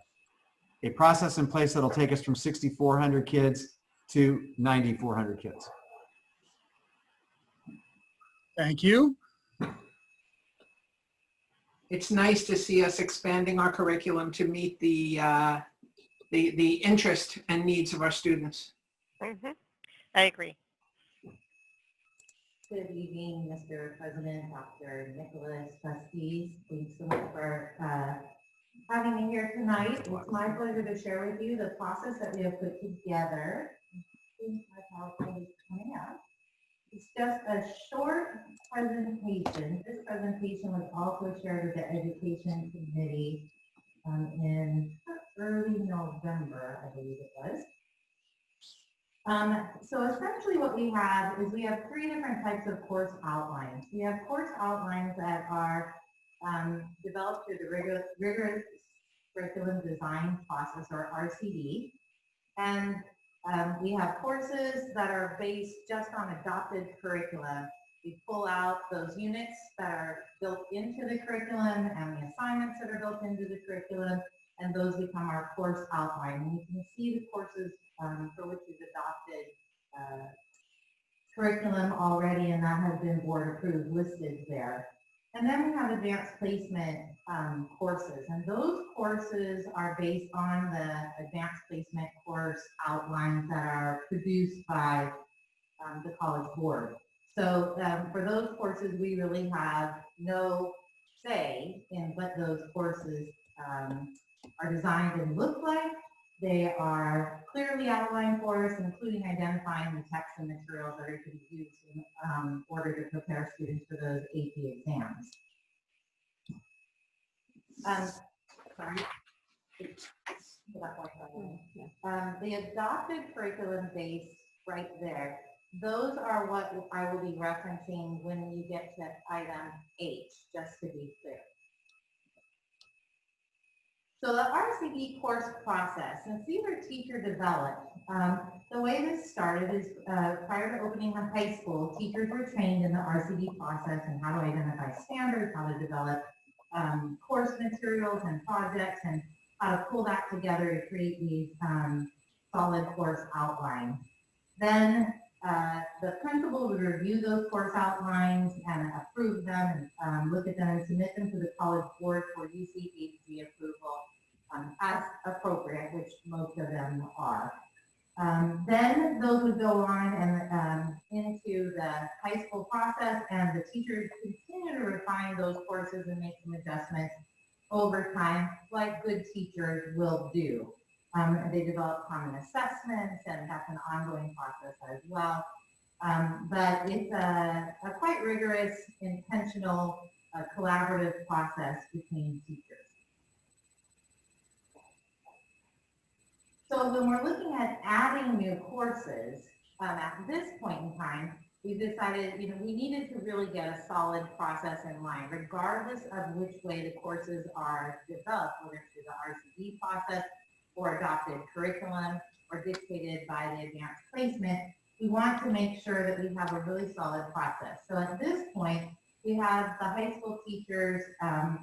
process in place that'll take us from 6,400 kids to 9,400 kids. Thank you. It's nice to see us expanding our curriculum to meet the interest and needs of our students. Mm-hmm. I agree. Good evening, Mr. President, Dr. Nicklaus, trustees. Thanks so much for having me here tonight. It's my pleasure to share with you the process that we have put together. I think my PowerPoint is coming up. It's just a short presentation. This presentation was also shared with the Education Committee in early November, I believe it was. So essentially what we have is we have three different types of course outlines. We have course outlines that are developed through the rigorous curriculum design process, or RCD. And we have courses that are based just on adopted curriculum. We pull out those units that are built into the curriculum and the assignments that are built into the curriculum, and those become our course outline. And you can see the courses for which we've adopted curriculum already, and that has been board approved listed there. And then we have advanced placement courses, and those courses are based on the advanced placement course outlines that are produced by the college board. So for those courses, we really have no say in what those courses are designed and look like. They are clearly outlined for us, including identifying the text and materials that are to be used in order to prepare students for those AP exams. The adopted curriculum base right there, those are what I will be referencing when you get to item H, just to be clear. So the RCD course process, since these are teacher developed, the way this started is prior to opening the high school, teachers were trained in the RCD process and how to identify standards, how to develop course materials and projects, and how to pull that together to create these solid course outlines. Then the principal would review those course outlines and approve them and look at them and submit them to the college board for UCHG approval as appropriate, which most of them are. Then those would go on and into the high school process, and the teachers continue to refine those courses and make some adjustments over time, like good teachers will do. They develop common assessments, and that's an ongoing process as well. But it's a quite rigorous, intentional, collaborative process between teachers. So when we're looking at adding new courses, at this point in time, we decided, we needed to really get a solid process in line, regardless of which way the courses are developed, whether through the RCD process or adopted curriculum or dictated by the advanced placement. We want to make sure that we have a really solid process. So at this point, we have the high school teachers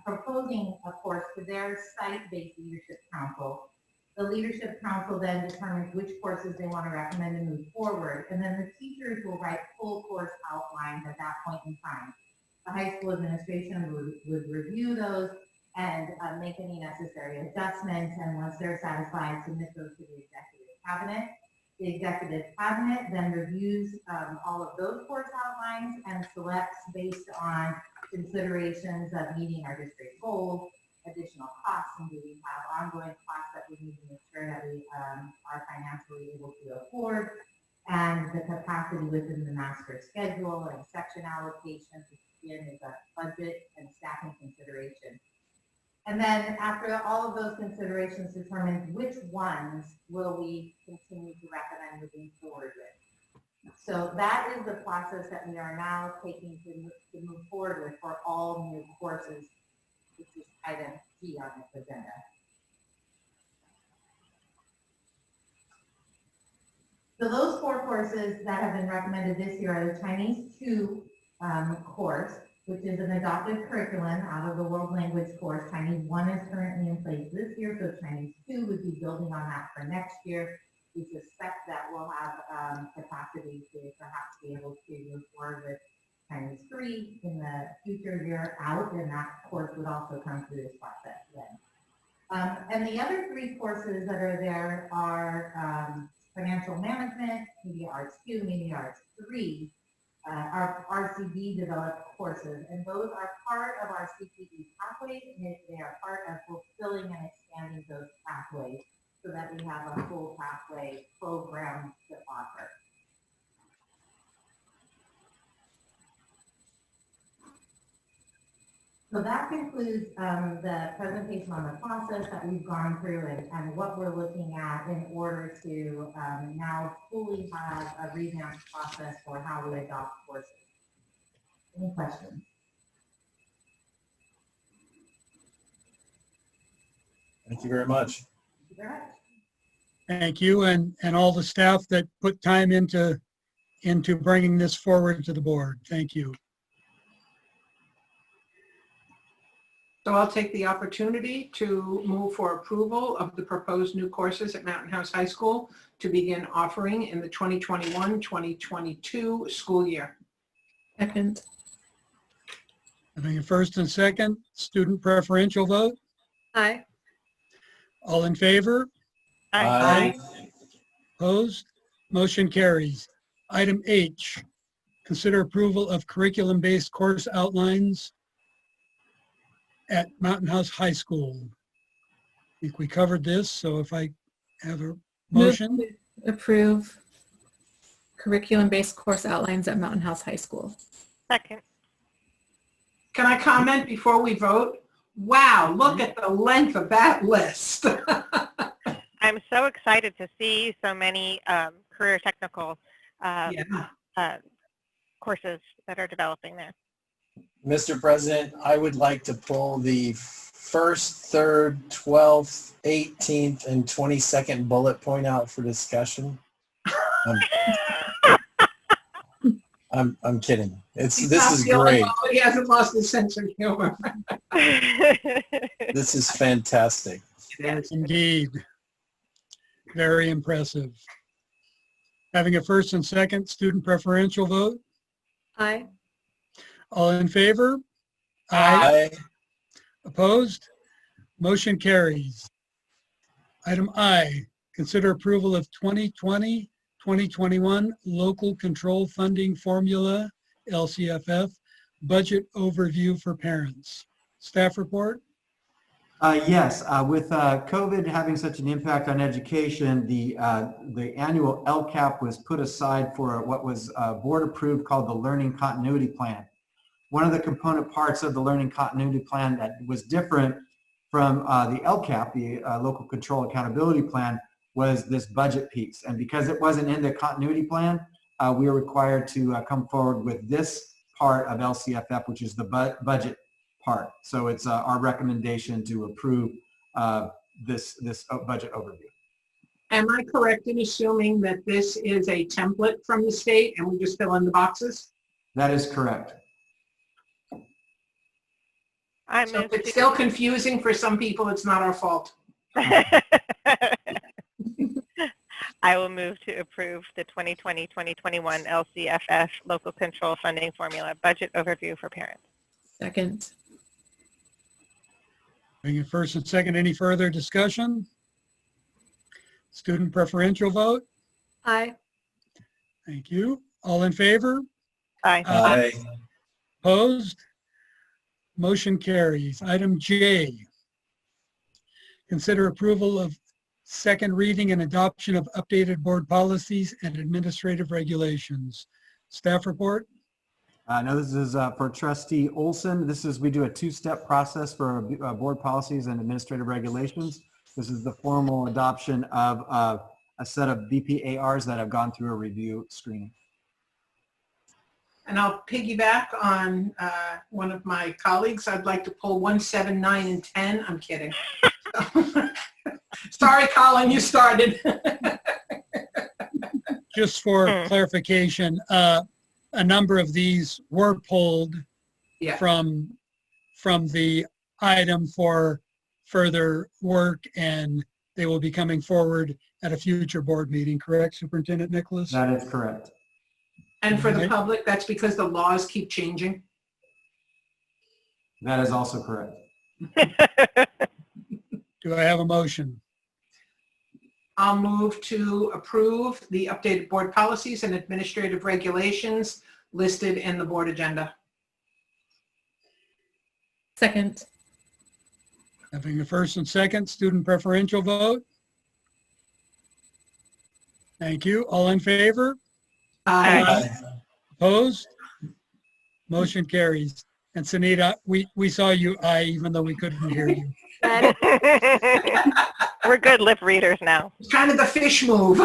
proposing a course to their site-based leadership council. The leadership council then determines which courses they want to recommend and move forward. And then the teachers will write full course outlines at that point in time. The high school administration would review those and make any necessary adjustments. And once they're satisfied, submit those to the executive cabinet. The executive cabinet then reviews all of those course outlines and selects based on considerations of meeting our district goals, additional costs, and do we have ongoing costs that we need to make sure that we are financially able to afford, and the capacity within the master schedule and section allocations, which again is a budget and staffing consideration. And then after all of those considerations, determine which ones will we continue to recommend moving forward with. So that is the process that we are now taking to move forward with for all new courses, which is item G on this agenda. So those 4 courses that have been recommended this year are the Chinese 2 course, which is an adopted curriculum out of the world language course. Chinese 1 is currently in place this year, so Chinese 2 would be building on that for next year. We suspect that we'll have capacity to perhaps be able to move forward with Chinese 3 in the future year out, and that course would also come through this process then. And the other 3 courses that are there are financial management, media arts 2, media arts 3, are RCD developed courses, and those are part of our CPE pathways, and they are part of fulfilling and expanding those pathways so that we have a full pathway program to offer. So that concludes the presentation on the process that we've gone through and what we're looking at in order to now fully have a revamped process for how we adopt courses. Any questions? Thank you very much. Thank you very much. Thank you, and all the staff that put time into bringing this forward to the board. Thank you. So I'll take the opportunity to move for approval of the proposed new courses at Mountain House High School to begin offering in the 2021-2022 school year. Second. Having a first and second, student preferential vote. Aye. All in favor? Aye. Opposed? Motion carries. Item H, consider approval of curriculum-based course outlines at Mountain House High School. I think we covered this, so if I have a motion. Move to approve curriculum-based course outlines at Mountain House High School. Second. Can I comment before we vote? Wow, look at the length of that list. I'm so excited to see so many career technical courses that are developing there. Mr. President, I would like to pull the 1st, 3rd, 12th, 18th, and 22nd bullet point out for discussion. I'm kidding. This is great. He hasn't lost his sense of humor. This is fantastic. Indeed. Very impressive. Having a first and second, student preferential vote. Aye. All in favor? Aye. Opposed? Motion carries. Item I, consider approval of 2020-2021 Local Control Funding Formula, LCFF, budget overview for parents. Staff report? Yes, with COVID having such an impact on education, the annual LCAP was put aside for what was board approved called the Learning Continuity Plan. One of the component parts of the Learning Continuity Plan that was different from the LCAP, the Local Control Accountability Plan, was this budget piece. And because it wasn't in the continuity plan, we were required to come forward with this part of LCFF, which is the budget part. So it's our recommendation to approve this budget overview. Am I correct in assuming that this is a template from the state and we just fill in the boxes? That is correct. So if it's still confusing for some people, it's not our fault. I will move to approve the 2020-2021 LCFF Local Control Funding Formula budget overview for parents. Second. Having a first and second, any further discussion? Student preferential vote? Aye. Thank you. All in favor? Aye. Aye. Opposed? Motion carries. Item J, consider approval of second reading and adoption of updated board policies and administrative regulations. Staff report? No, this is for Trustee Olson. We do a two-step process for board policies and administrative regulations. This is the formal adoption of a set of BPARs that have gone through a review screening. And I'll piggyback on one of my colleagues. I'd like to pull 1, 7, 9, and 10. I'm kidding. Sorry, Colin, you started. Just for clarification, a number of these were pulled from the item for further work, and they will be coming forward at a future board meeting, correct, Superintendent Nicklaus? That is correct. And for the public, that's because the laws keep changing. That is also correct. Do I have a motion? I'll move to approve the updated board policies and administrative regulations listed in the board agenda. Second. Having a first and second, student preferential vote? Thank you. All in favor? Aye. Opposed? Motion carries. And Sunita, we saw you aye, even though we couldn't hear you. We're good lip readers now. It's kind of the fish move.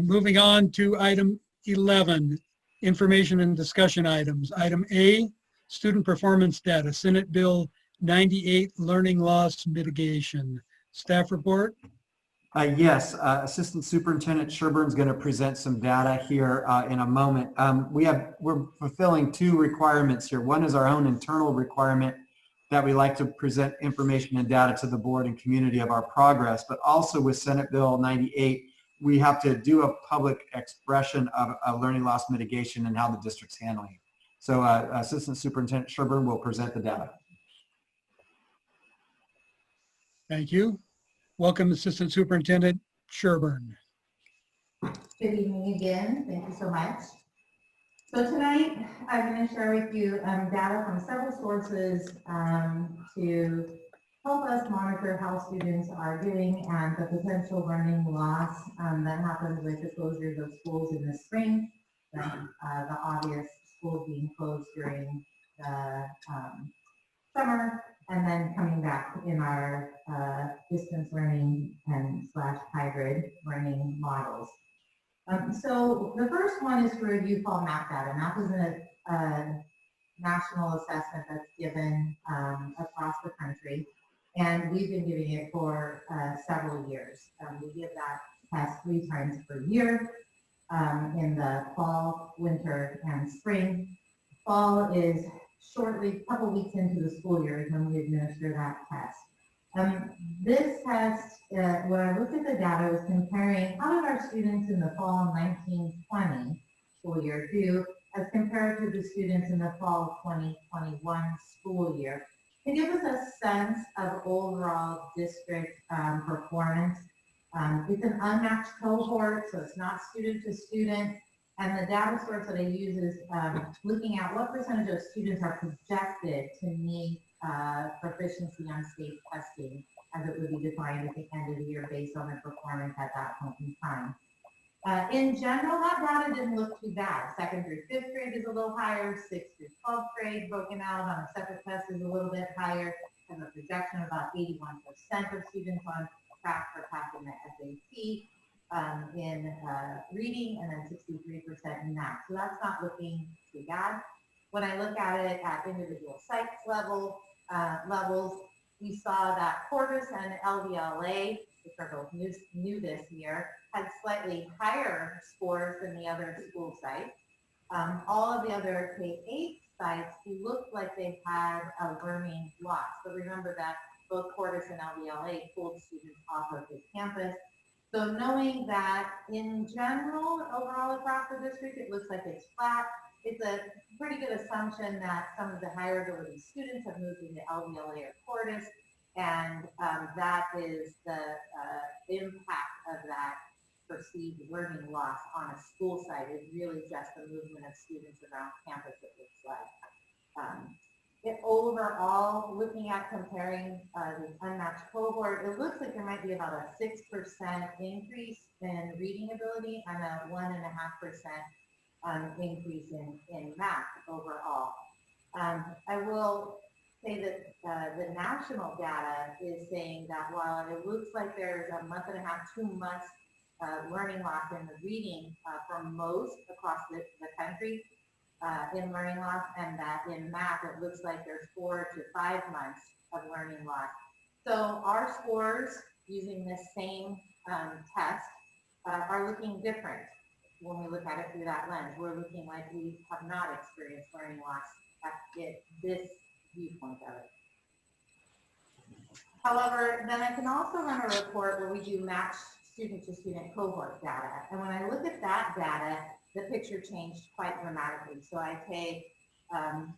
Moving on to item 11, information and discussion items. Item A, student performance data, Senate Bill 98, learning loss mitigation. Staff report. Yes, Assistant Superintendent Sherburne's going to present some data here in a moment. We're fulfilling two requirements here. One is our own internal requirement that we like to present information and data to the board and community of our progress, but also with Senate Bill 98, we have to do a public expression of learning loss mitigation and how the district's handling it. So Assistant Superintendent Sherburne will present the data. Thank you. Welcome, Assistant Superintendent Sherburne. Good evening again. Thank you so much. So tonight, I'm going to share with you data from several sources to help us monitor how students are doing and the potential learning loss that happens with the closures of schools in the spring, the obvious schools being closed during the summer, and then coming back in our distance learning and / hybrid learning models. So the first one is to review fall MAP data. MAP is a national assessment that's given across the country, and we've been giving it for several years. We give that test 3 times per year in the fall, winter, and spring. Fall is shortly, a couple weeks into the school year is when we administer that test. This test, when I looked at the data, was comparing how did our students in the fall 1920 school year do as compared to the students in the fall 2021 school year to give us a sense of overall district performance. It's an unmatched cohort, so it's not student to student. And the data source that I use is looking at what percentage of students are projected to need proficiency on state testing as it would be defined at the end of the year based on their performance at that point in time. In general, that data didn't look too bad. 2nd through 5th grade is a little higher, 6th through 12th grade broken out on a separate test is a little bit higher, and a projection of about 81% of students on track for passing the SAT. In reading, and then 63% in math. So that's not looking too bad. When I look at it at individual sites levels, we saw that Portis and LVLA, which are both new this year, had slightly higher scores than the other school sites. All of the other K-8 sites looked like they had a learning loss. But remember that both Portis and LVLA pulled students off of the campus. So knowing that in general, overall across the district, it looks like it's flat, it's a pretty good assumption that some of the higher ability students have moved into LVLA or Portis, and that is the impact of that perceived learning loss on a school site is really just the movement of students around campus, it looks like. Overall, looking at comparing the unmatched cohort, it looks like there might be about a 6% increase in reading ability and a 1.5% increase in math overall. I will say that the national data is saying that while it looks like there's a 1.5 to 2 months learning loss in the reading for most across the country, in learning loss, and that in math it looks like there's 4 to 5 months of learning loss. So our scores using this same test are looking different when we look at it through that lens. We're looking like we have not experienced learning loss at this viewpoint of it. However, then I can also run a report where we do matched student to student cohort data. And when I look at that data, the picture changed quite dramatically. So I take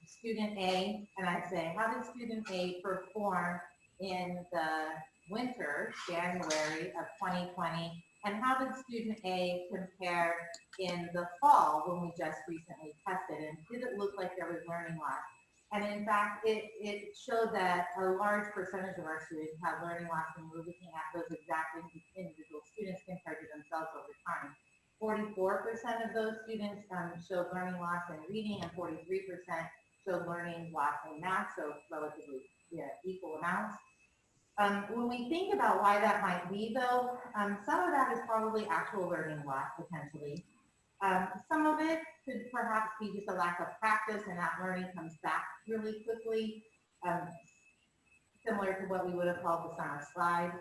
student A and I say, how did student A perform in the winter, January of 2020? And how did student A compare in the fall when we just recently tested? And did it look like there was learning loss? And in fact, it showed that a large percentage of our students have learning loss when we're looking at those exact individual students compared to themselves over time. 44% of those students showed learning loss in reading and 43% showed learning loss in math, so relatively equal amounts. When we think about why that might be, though, some of that is probably actual learning loss potentially. Some of it could perhaps be just a lack of practice and that learning comes back really quickly, similar to what we would have called the summer slide.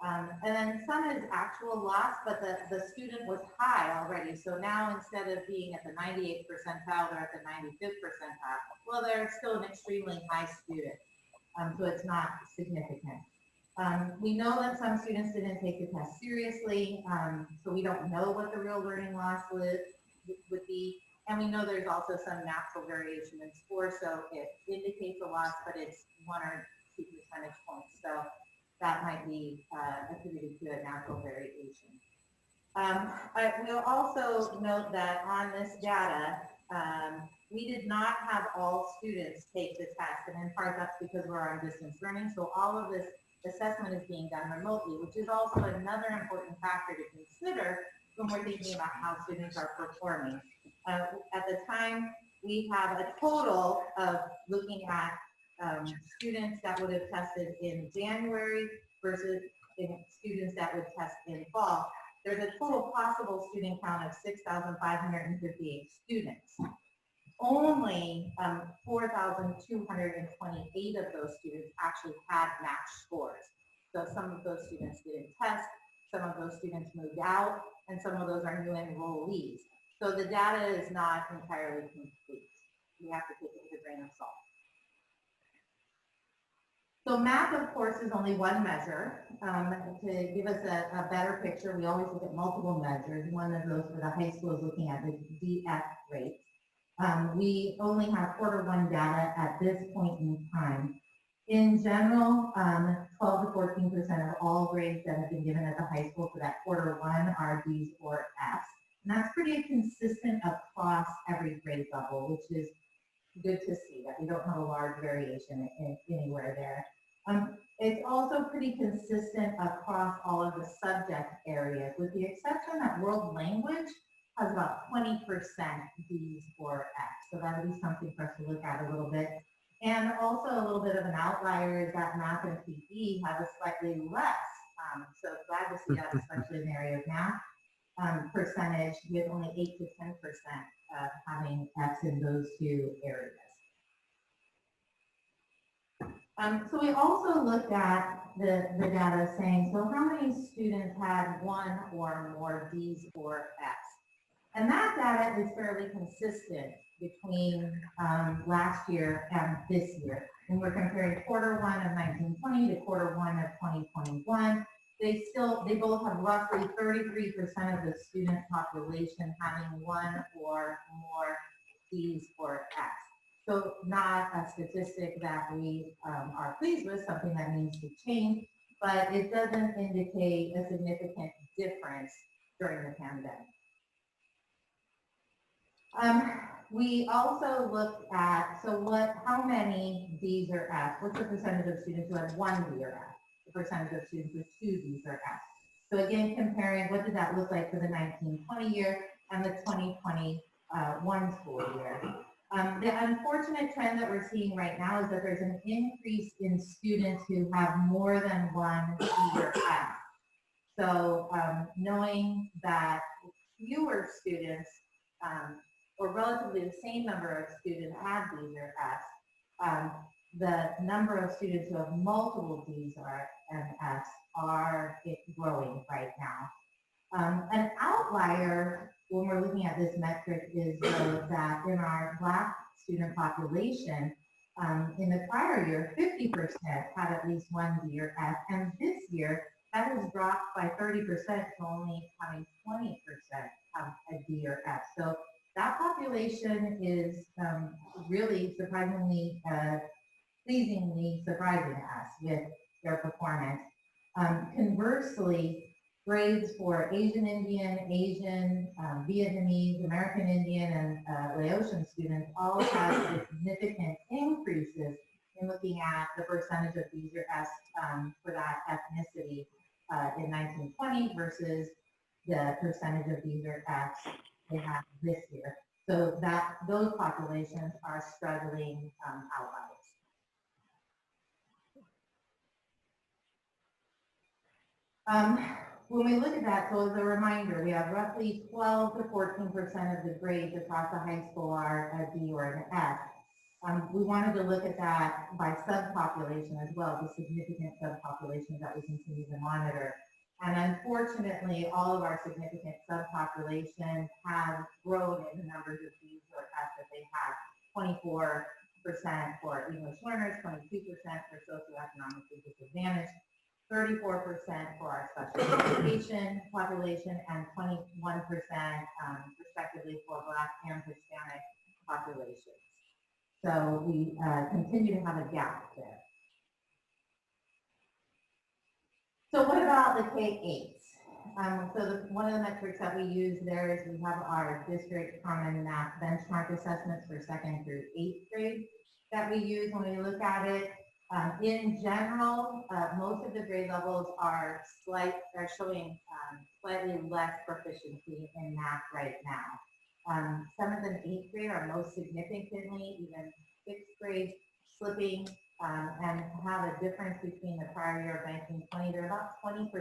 And then some is actual loss, but the student was high already. So now instead of being at the 98th percentile, they're at the 95th percentile. Well, they're still an extremely high student, so it's not significant. We know that some students didn't take the test seriously, so we don't know what the real learning loss would be. And we know there's also some natural variation in score, so it indicates a loss, but it's 1 or 2 percentage points. So that might be attributed to a natural variation. We'll also note that on this data, we did not have all students take the test, and in part that's because we're on distance learning. So all of this assessment is being done remotely, which is also another important factor to consider when we're thinking about how students are performing. At the time, we have a total of looking at students that would have tested in January versus students that would test in fall. There's a total possible student count of 6,558 students. Only 4,228 of those students actually had matched scores. So some of those students didn't test, some of those students moved out, and some of those are new enrollees. So the data is not entirely complete. We have to take it with a grain of salt. So math, of course, is only one measure. To give us a better picture, we always look at multiple measures. One of those for the high school is looking at the DF rates. We only have Q1 data at this point in time. In general, 12 to 14% of all grades that have been given at the high school for that Q1 are D's or F's. And that's pretty consistent across every grade level, which is good to see that we don't have a large variation anywhere there. It's also pretty consistent across all of the subject areas, with the exception that world language has about 20% D's or F's. So that would be something for us to look at a little bit. And also a little bit of an outlier is that math and PE have a slightly less. So glad to see that, especially in the area of math. Percentage with only 8 to 10% having F's in those two areas. So we also looked at the data saying, so how many students had 1 or more D's or F's? And that data is fairly consistent between last year and this year. And we're comparing Q1 of 1920 to Q1 of 2021. They both have roughly 33% of the student population having 1 or more D's or F's. So not a statistic that we are pleased with, something that needs to change, but it doesn't indicate a significant difference during the pandemic. We also looked at, how many D's or F's? What's the percentage of students who had 1 D or F? The percentage of students with 2 D's or F's? So again, comparing what did that look like for the 1920 year and the 2021 school year. The unfortunate trend that we're seeing right now is that there's an increase in students who have more than 1 D or F. So knowing that fewer students, or relatively the same number of students had D's or F's, the number of students who have multiple D's and F's are growing right now. An outlier when we're looking at this metric is that in our Black student population, in the prior year, 50% had at least 1 D or F, and this year that has dropped by 30% to only having 20% have a D or F. So that population is really surprisingly, pleasingly surprising us with their performance. Conversely, grades for Asian Indian, Asian, Vietnamese, American Indian, and Laotian students all have significant increases in looking at the percentage of D's or F's for that ethnicity in 1920 versus the percentage of B's or F's they have this year. So that those populations are struggling outliers. When we look at that, so as a reminder, we have roughly 12 to 14% of the grades across the high school are a D or an F. We wanted to look at that by subpopulation as well, the significant subpopulations that we continue to monitor. And unfortunately, all of our significant subpopulations have grown in the numbers of B's or F's that they have. 24% for English learners, 22% for socioeconomically disadvantaged, 34% for our special education population, and 21% respectively for Black and Hispanic populations. So we continue to have a gap there. So what about the K-8s? One of the metrics that we use there is we have our district common math benchmark assessments for 2nd through 8th grade that we use when we look at it. In general, most of the grade levels are showing slightly less proficiency in math right now. 7th and 8th grade are most significantly, even 6th grade slipping and have a difference between the prior year of 1920. They're about 20%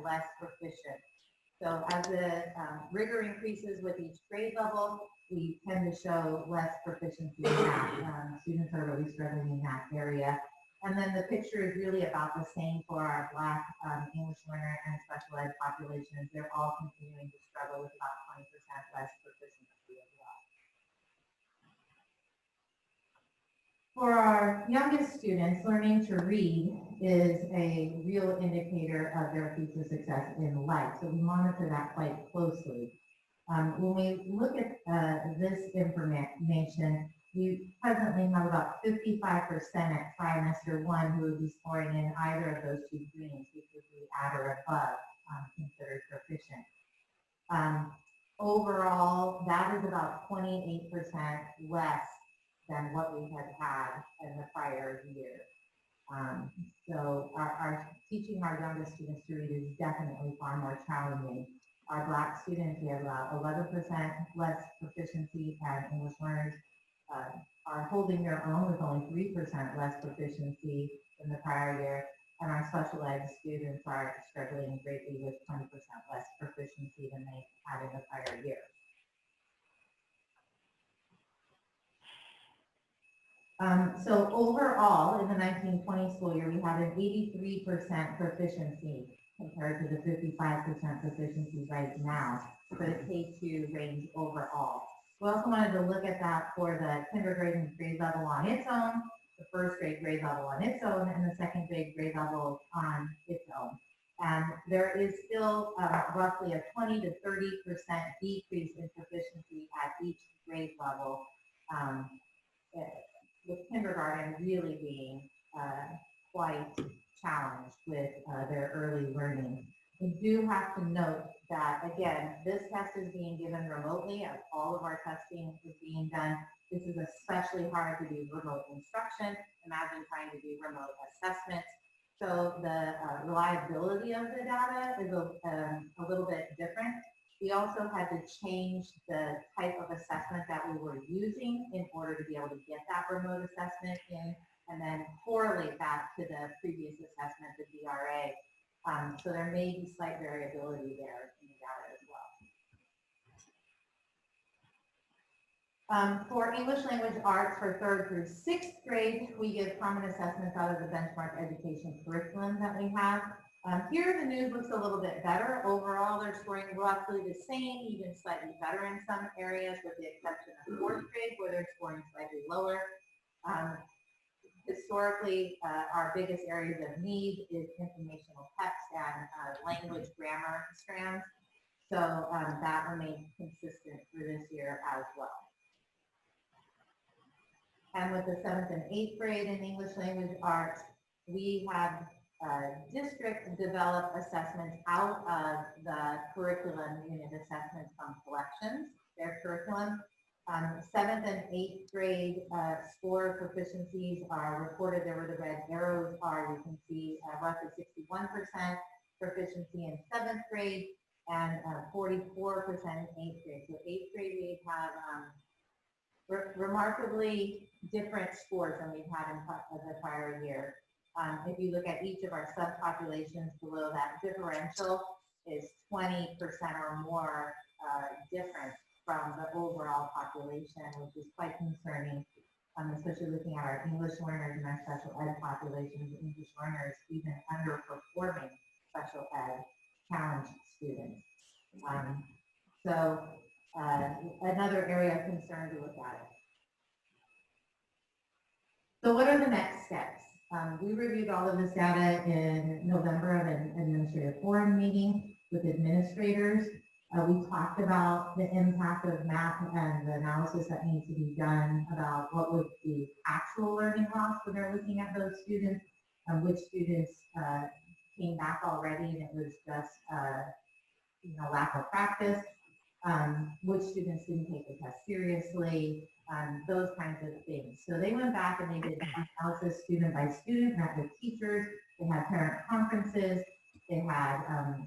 less proficient. So as the rigor increases with each grade level, we tend to show less proficiency in math. Students are really struggling in that area. And then the picture is really about the same for our Black English learner and special ed populations. They're all continuing to struggle with about 20% less proficiency as well. For our youngest students, learning to read is a real indicator of their future success in life. So we monitor that quite closely. When we look at this information, we presently have about 55% at trimester 1 who would be scoring in either of those two greens, which would be at or above considered proficient. Overall, that is about 28% less than what we had had in the prior year. So our teaching our youngest students to read is definitely far more challenging. Our Black students, we have about 11% less proficiency, and English learners are holding their own with only 3% less proficiency than the prior year. And our special ed students are struggling greatly with 20% less proficiency than they had in the prior year. So overall, in the 1920 school year, we had an 83% proficiency compared to the 55% proficiency right now for the K-2 range overall. We also wanted to look at that for the kindergarten grade level on its own, the 1st grade grade level on its own, and the 2nd grade grade level on its own. And there is still roughly a 20 to 30% decrease in proficiency at each grade level, with kindergarten really being quite challenged with their early learning. We do have to note that, again, this test is being given remotely as all of our testing is being done. This is especially hard to do remote instruction. Imagine trying to do remote assessments. So the reliability of the data is a little bit different. We also had to change the type of assessment that we were using in order to be able to get that remote assessment in and then correlate that to the previous assessment, the DRA. So there may be slight variability there in the data as well. For English language arts for 3rd through 6th grade, we give common assessments out of the benchmark education curriculum that we have. Here the news looks a little bit better. Overall, they're scoring roughly the same, even slightly better in some areas, with the exception of 4th grade, where they're scoring slightly lower. Historically, our biggest areas of need is informational text and language grammar strands. So that remains consistent for this year as well. And with the 7th and 8th grade in English language arts, we have district developed assessments out of the curriculum unit assessments from collections, their curriculum. 7th and 8th grade score proficiencies are reported there where the red arrows are. You can see roughly 61% proficiency in 7th grade, and 44% in 8th grade. So 8th grade, we have remarkably different scores than we've had in the prior year. If you look at each of our subpopulations below that, differential is 20% or more different from the overall population, which is quite concerning, especially looking at our English learners and our special ed populations. English learners even underperforming special ed challenge students. So another area of concern to look at it. So what are the next steps? We reviewed all of this data in November of an administrative forum meeting with administrators. We talked about the impact of math and the analysis that needs to be done about what was the actual learning loss when they're looking at those students, which students came back already and it was just lack of practice, which students didn't take the test seriously, those kinds of things. So they went back and they did analysis student by student, met with teachers, they had parent conferences, they had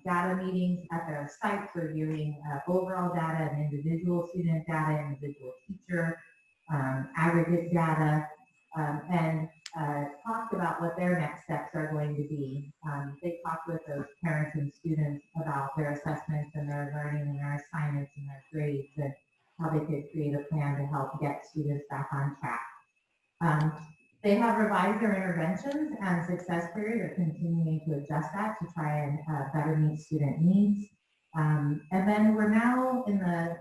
data meetings at their sites reviewing overall data and individual student data, individual teacher, aggregate data, and talked about what their next steps are going to be. They talked with those parents and students about their assessments and their learning and their assignments and their grades and how they could create a plan to help get students back on track. They have revised their interventions and success period. They're continuing to adjust that to try and better meet student needs. And then we're now in the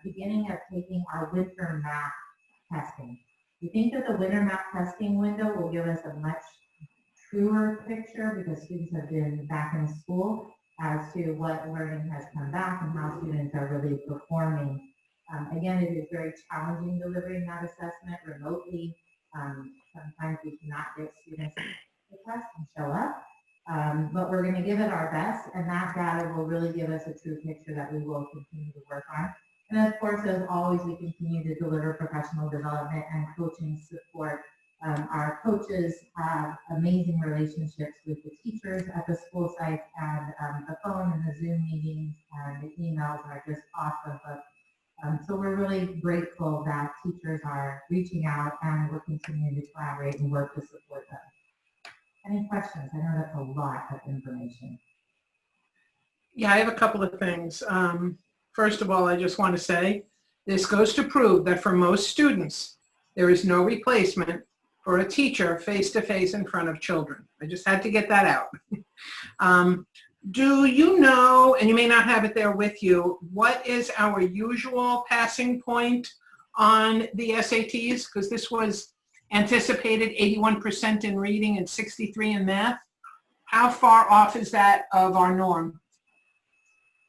beginning of taking our winter math testing. We think that the winter math testing window will give us a much truer picture because students have been back in school as to what learning has come back and how students are really performing. Again, it is very challenging delivering that assessment remotely. Sometimes we cannot get students to the test and show up, but we're going to give it our best, and that data will really give us a true picture that we will continue to work on. And of course, as always, we continue to deliver professional development and coaching support. Our coaches have amazing relationships with the teachers at the school sites, and the phone and the Zoom meetings and the emails are just off the hook. So we're really grateful that teachers are reaching out and we're continuing to collaborate and work to support them. Any questions? I know that's a lot of information. Yeah, I have a couple of things. First of all, I just want to say this goes to prove that for most students, there is no replacement for a teacher face-to-face in front of children. I just had to get that out. Do you know, and you may not have it there with you, what is our usual passing point on the SATs? Because this was anticipated 81% in reading and 63 in math. How far off is that of our norm?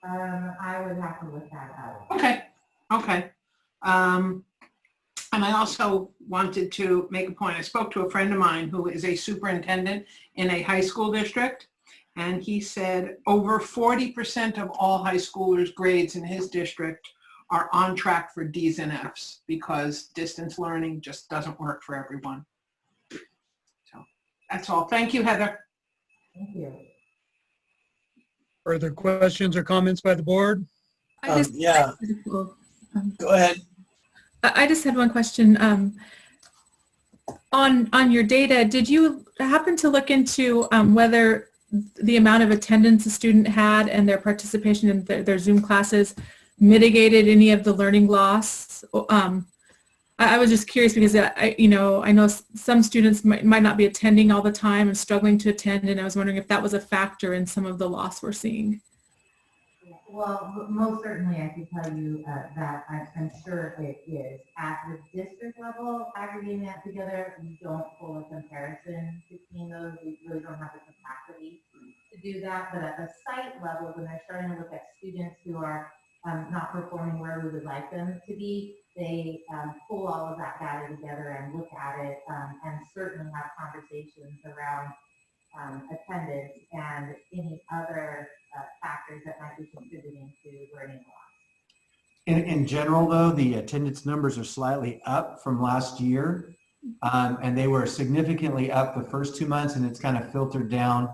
I would have to look that up. Okay, okay. And I also wanted to make a point. I spoke to a friend of mine who is a superintendent in a high school district, and he said over 40% of all high schoolers' grades in his district are on track for D's and F's because distance learning just doesn't work for everyone. So that's all. Thank you, Heather. Thank you. Further questions or comments by the board? Yeah, go ahead. I just had one question. On your data, did you happen to look into whether the amount of attendance a student had and their participation in their Zoom classes mitigated any of the learning loss? I was just curious because I know some students might not be attending all the time and struggling to attend, and I was wondering if that was a factor in some of the loss we're seeing. Well, most certainly I can tell you that I'm sure it is. At the district level, aggregating that together, we don't pull a comparison between those. We really don't have the capacity to do that. But at the site level, when they're starting to look at students who are not performing where we would like them to be, they pull all of that data together and look at it and certainly have conversations around attendance and any other factors that might be contributing to learning loss. In general, though, the attendance numbers are slightly up from last year, and they were significantly up the first 2 months, and it's kind of filtered down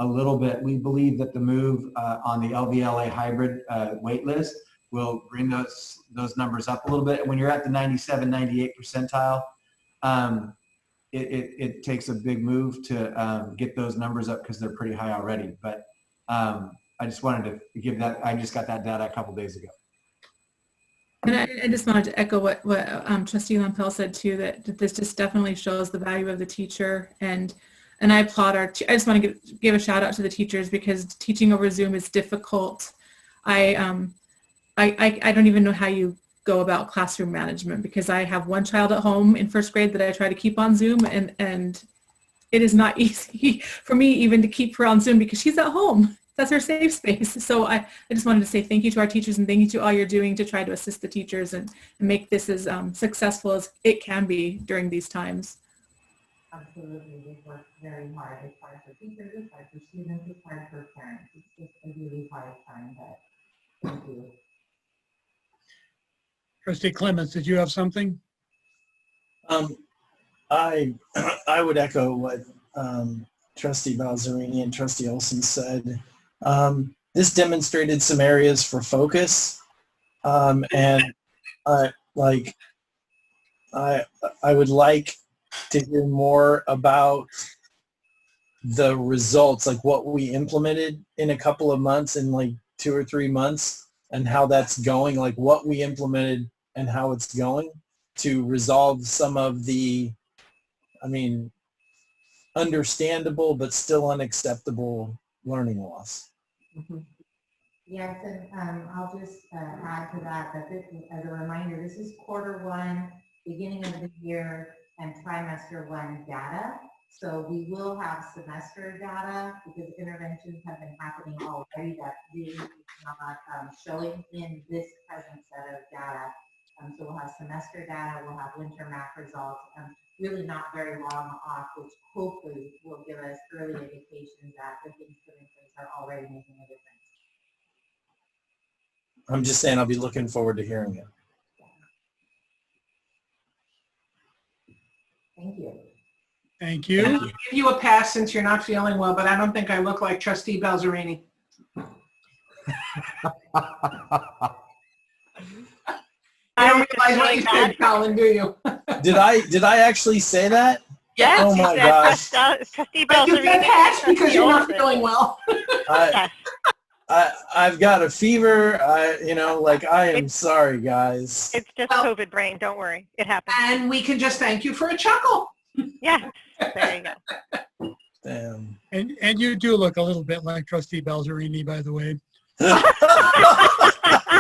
a little bit. We believe that the move on the LVLA hybrid wait list will bring those numbers up a little bit. When you're at the 97, 98 percentile, it takes a big move to get those numbers up because they're pretty high already. But I just wanted to give that, I just got that data a couple days ago. And I just wanted to echo what Trustee Lampel said too, that this just definitely shows the value of the teacher. And I applaud I just want to give a shout out to the teachers, because teaching over Zoom is difficult. I don't even know how you go about classroom management, because I have one child at home in first grade that I try to keep on Zoom, and it is not easy for me even to keep her on Zoom because she's at home. That's her safe space. So I just wanted to say thank you to our teachers, and thank you to all you're doing to try to assist the teachers and make this as successful as it can be during these times. Absolutely, we've worked very hard. It's hard for teachers, it's hard for students, it's hard for parents. It's just a really hard time, but thank you. Trustee Clements, did you have something? I would echo what Trustee Balzerini and Trustee Olson said. This demonstrated some areas for focus, and I would like to hear more about the results, like what we implemented in a couple of months, in like 2 or 3 months, and how that's going, like what we implemented and how it's going to resolve some of the, I mean, understandable but still unacceptable learning loss. Mm-hmm. Yes, and I'll just add to that this, as a reminder, this is Q1, beginning of the year, and trimester 1 data. So we will have semester data because interventions have been happening already that really is not showing in this present set of data. So we'll have semester data, we'll have winter math results, really not very long off, which hopefully will give us early indications that the things put in place are already making a difference. I'm just saying I'll be looking forward to hearing it. Thank you. Thank you. And I'll give you a pass since you're not feeling well, but I don't think I look like Trustee Balzerini. I don't realize what you said, Colin, do you? Did I actually say that? Yes, Oh my gosh. Trustee But you said Balzerini. pass because you're not Olson. feeling well. Yes. I've got a fever. I am sorry, guys. It's just Well- COVID brain. Don't worry. It happens. And we can just thank you for a chuckle. Yes. There you go. Damn. And you do look a little bit like Trustee Balzerini, by the way.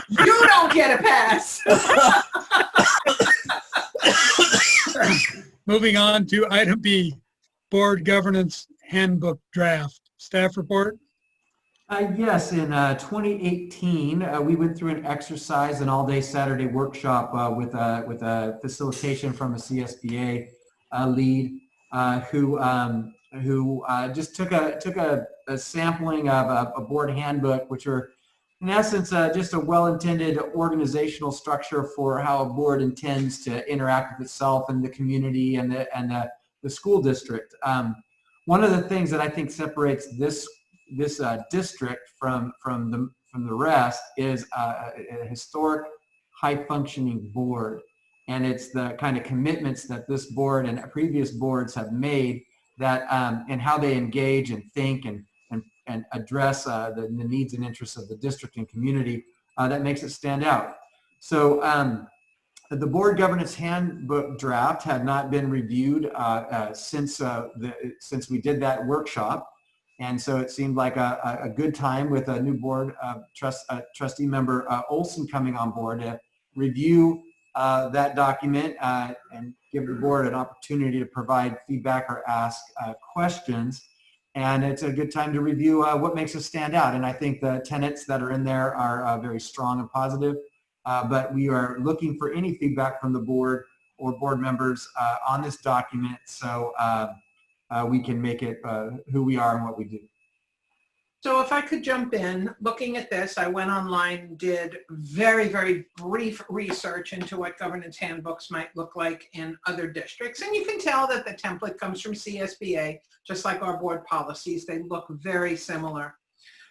You don't get a pass. Moving on to item B, Board Governance Handbook Draft. Staff report? Yes, in 2018, we went through an exercise, an all-day Saturday workshop with a facilitation from a CSBA lead who just took a sampling of a board handbook, which are in essence just a well-intended organizational structure for how a board intends to interact with itself and the community and the school district. One of the things that I think separates this district from the rest is a historic, high-functioning board, and it's the kind of commitments that this board and previous boards have made that and how they engage and think and address the needs and interests of the district and community that makes it stand out. So the board governance handbook draft had not been reviewed since we did that workshop. And so it seemed like a good time with a new board trustee member Olson coming on board to review that document and give the board an opportunity to provide feedback or ask questions. And it's a good time to review what makes us stand out. And I think the tenets that are in there are very strong and positive. But we are looking for any feedback from the board or board members on this document so we can make it who we are and what we do. So if I could jump in, looking at this, I went online and did very, very brief research into what governance handbooks might look like in other districts. And you can tell that the template comes from CSBA, just like our board policies. They look very similar.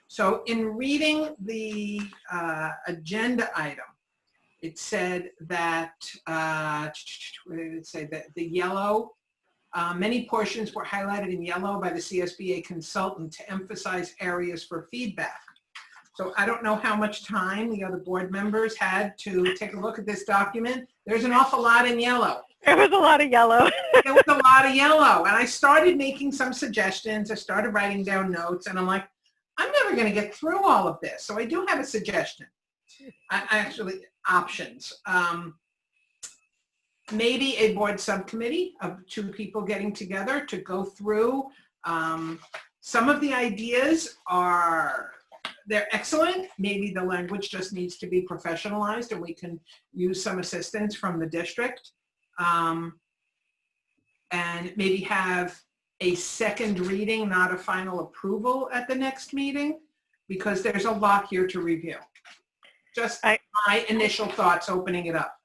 So in reading the agenda item, it said that, what did it say? That the yellow, many portions were highlighted in yellow by the CSBA consultant to emphasize areas for feedback. So I don't know how much time the other board members had to take a look at this document. There's an awful lot in yellow. There was a lot of yellow. There was a lot of yellow. And I started making some suggestions. I started writing down notes, and I'm like, I'm never going to get through all of this. So I do have a suggestion. Options. Maybe a board subcommittee of 2 people getting together to go through. Some of the ideas they're excellent. Maybe the language just needs to be professionalized and we can use some assistance from the district. And maybe have a second reading, not a final approval at the next meeting, because there's a lot here to review. Just my initial thoughts opening it up.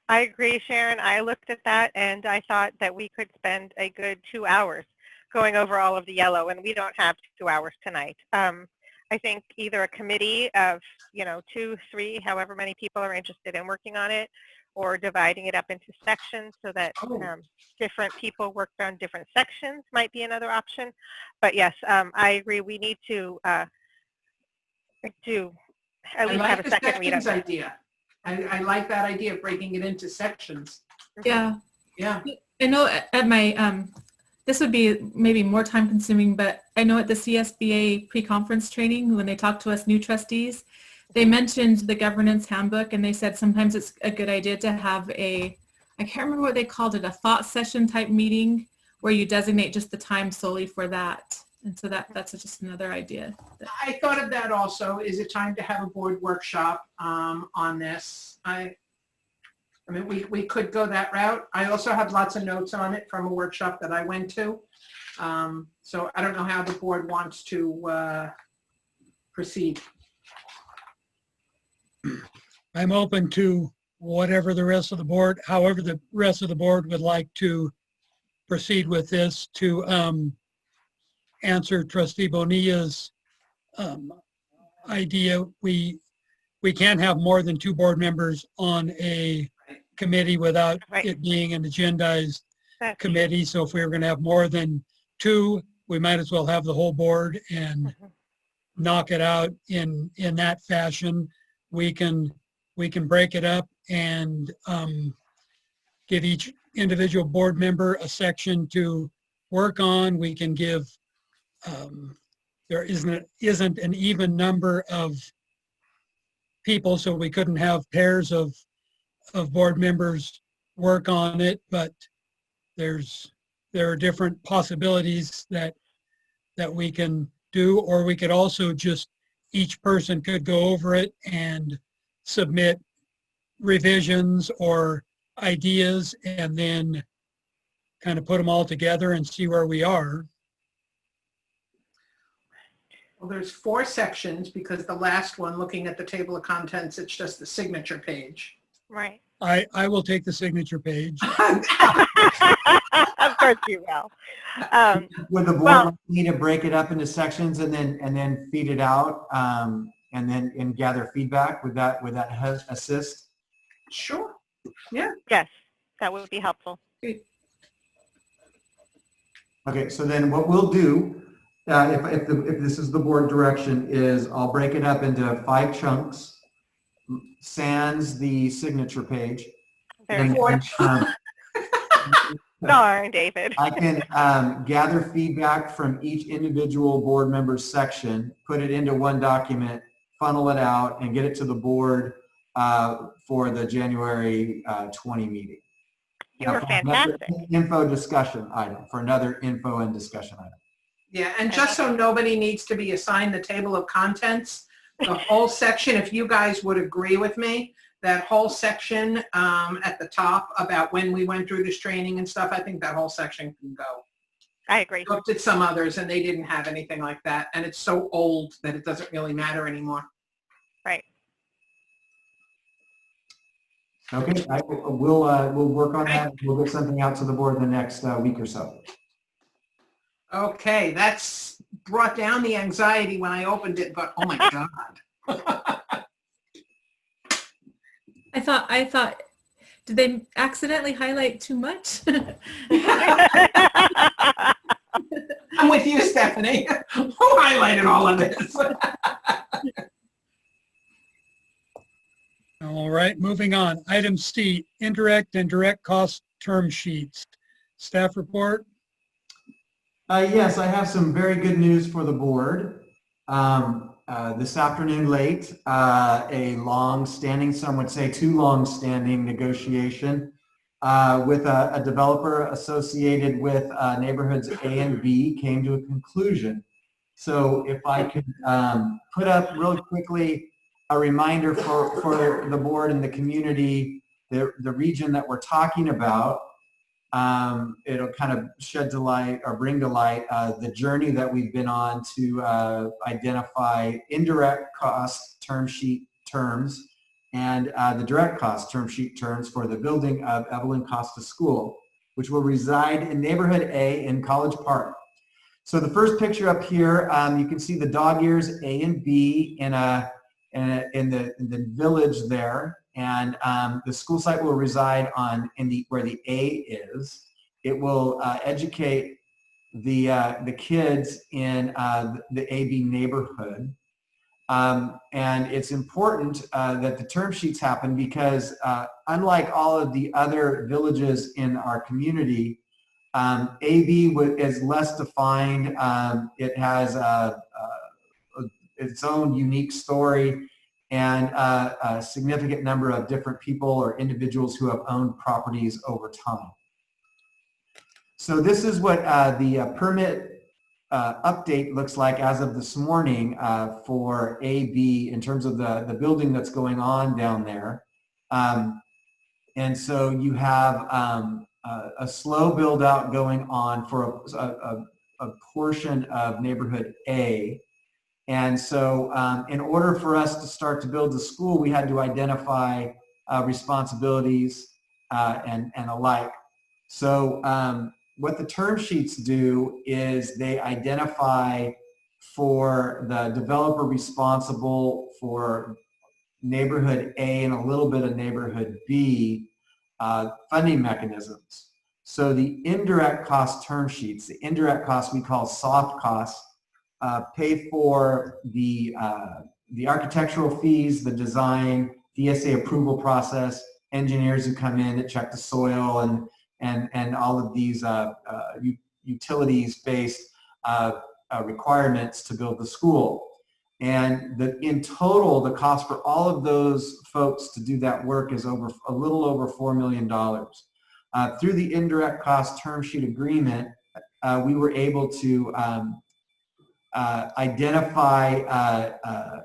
I agree, Sharon. I looked at that and I thought that we could spend a good 2 hours going over all of the yellow, and we don't have 2 hours tonight. I think either a committee of, 2, 3, however many people are interested in working on it, or dividing it up into sections so that different people worked on different sections might be another option. But yes, I agree. We need to do at least have a second read of it. Idea. I like that idea of breaking it into sections. Yeah. Yeah. I know at my, this would be maybe more time consuming, but I know at the CSBA pre-conference training, when they talked to us new trustees, they mentioned the governance handbook, and they said sometimes it's a good idea to have I can't remember what they called it, a thought session type meeting where you designate just the time solely for that. And so that's just another idea. I thought of that also. Is it time to have a board workshop on this? I mean, we could go that route. I also have lots of notes on it from a workshop that I went to. So I don't know how the board wants to proceed. I'm open to whatever the rest of the board, however the rest of the board would like to proceed with this. To answer Trustee Bonilla's idea, we can't have more than 2 board members on a committee without it being an agendized committee. So if we were going to have more than 2, we might as well have the whole board and knock it out in that fashion. We can break it up and give each individual board member a section to work on. We can give, there isn't an even number of people, so we couldn't have pairs of board members work on it, but there are different possibilities that we can do, or we could also just, each person could go over it and submit revisions or ideas and then kind of put them all together and see where we are. Well, there's 4 sections because the last one, looking at the table of contents, it's just the signature page. Right. I will take the signature page. Of course you will. Would the board need to break it up into sections and then feed it out and gather feedback? Would that assist? Sure. Yeah. Yes, that would be helpful. Okay, so then what we'll do, if this is the board direction, is I'll break it up into 5 chunks, sans the signature page. Darn, David. I can gather feedback from each individual board member's section, put it into one document, funnel it out, and get it to the board for the January 20 meeting. You were fantastic. Info discussion item, for another info and discussion item. Yeah, and just so nobody needs to be assigned the table of contents, the whole section, if you guys would agree with me, that whole section at the top about when we went through this training and stuff, I think that whole section can go. I agree. Looked at some others and they didn't have anything like that. And it's so old that it doesn't really matter anymore. Right. Okay, we'll work on that. We'll get something out to the board in the next week or so. Okay, that's brought down the anxiety when I opened it, but oh my God. I thought, did they accidentally highlight too much? I'm with you, Stephanie. Who highlighted all of this? All right, moving on. Item C, indirect and direct cost term sheets. Staff report. Yes, I have some very good news for the board. This afternoon late, a long-standing, some would say too long-standing negotiation with a developer associated with neighborhoods A and B came to a conclusion. So if I could put up real quickly a reminder for the board and the community, the region that we're talking about, it'll kind of shed to light or bring to light the journey that we've been on to identify indirect cost term sheet terms and the direct cost term sheet terms for the building of Evelyn Costa School, which will reside in neighborhood A in College Park. So the first picture up here, you can see the dog ears A and B in the village there, and the school site will reside where the A is. It will educate the kids in the AB neighborhood, and it's important that the term sheets happen because unlike all of the other villages in our community, AB is less defined. It has its own unique story and a significant number of different people or individuals who have owned properties over time. So this is what the permit update looks like as of this morning for AB in terms of the building that's going on down there. And so you have a slow build out going on for a portion of neighborhood A. And so in order for us to start to build the school, we had to identify responsibilities and alike. So what the term sheets do is they identify for the developer responsible for neighborhood A and a little bit of neighborhood B funding mechanisms. So the indirect cost term sheets, the indirect costs we call soft costs, pay for the architectural fees, the design, the ESA approval process, engineers who come in that check the soil and all of these utilities-based requirements to build the school. And in total, the cost for all of those folks to do that work is a little over $4 million. Through the indirect cost term sheet agreement, we were able to identify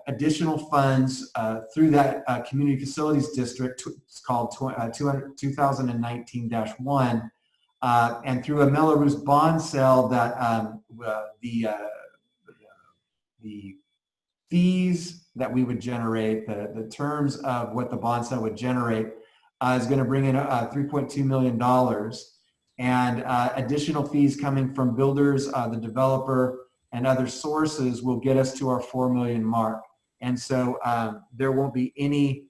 additional funds through that community facilities district. It's called 2019-1, and through a Melrose bond sale that the fees that we would generate, the terms of what the bond sale would generate is going to bring in $3.2 million, and additional fees coming from builders, the developer, and other sources will get us to our 4 million mark. And so there won't be any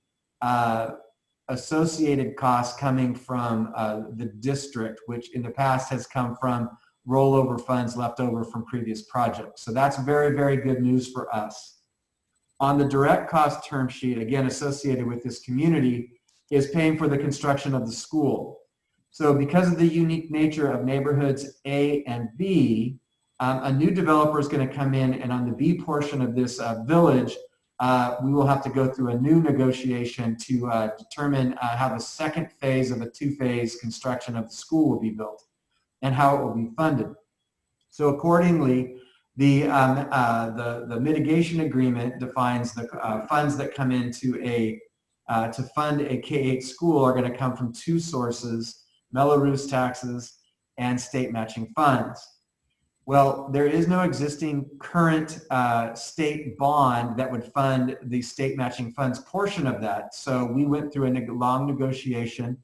associated costs coming from the district, which in the past has come from rollover funds left over from previous projects. So that's very, very good news for us. On the direct cost term sheet, again associated with this community, is paying for the construction of the school. So because of the unique nature of neighborhoods A and B, a new developer is going to come in, and on the B portion of this village, we will have to go through a new negotiation to determine how the second phase of a two-phase construction of the school will be built and how it will be funded. So accordingly, the mitigation agreement defines the funds that come into to fund a K-8 school are going to come from two sources: Melrose taxes and state matching funds. Well, there is no existing current state bond that would fund the state matching funds portion of that. So we went through a long negotiation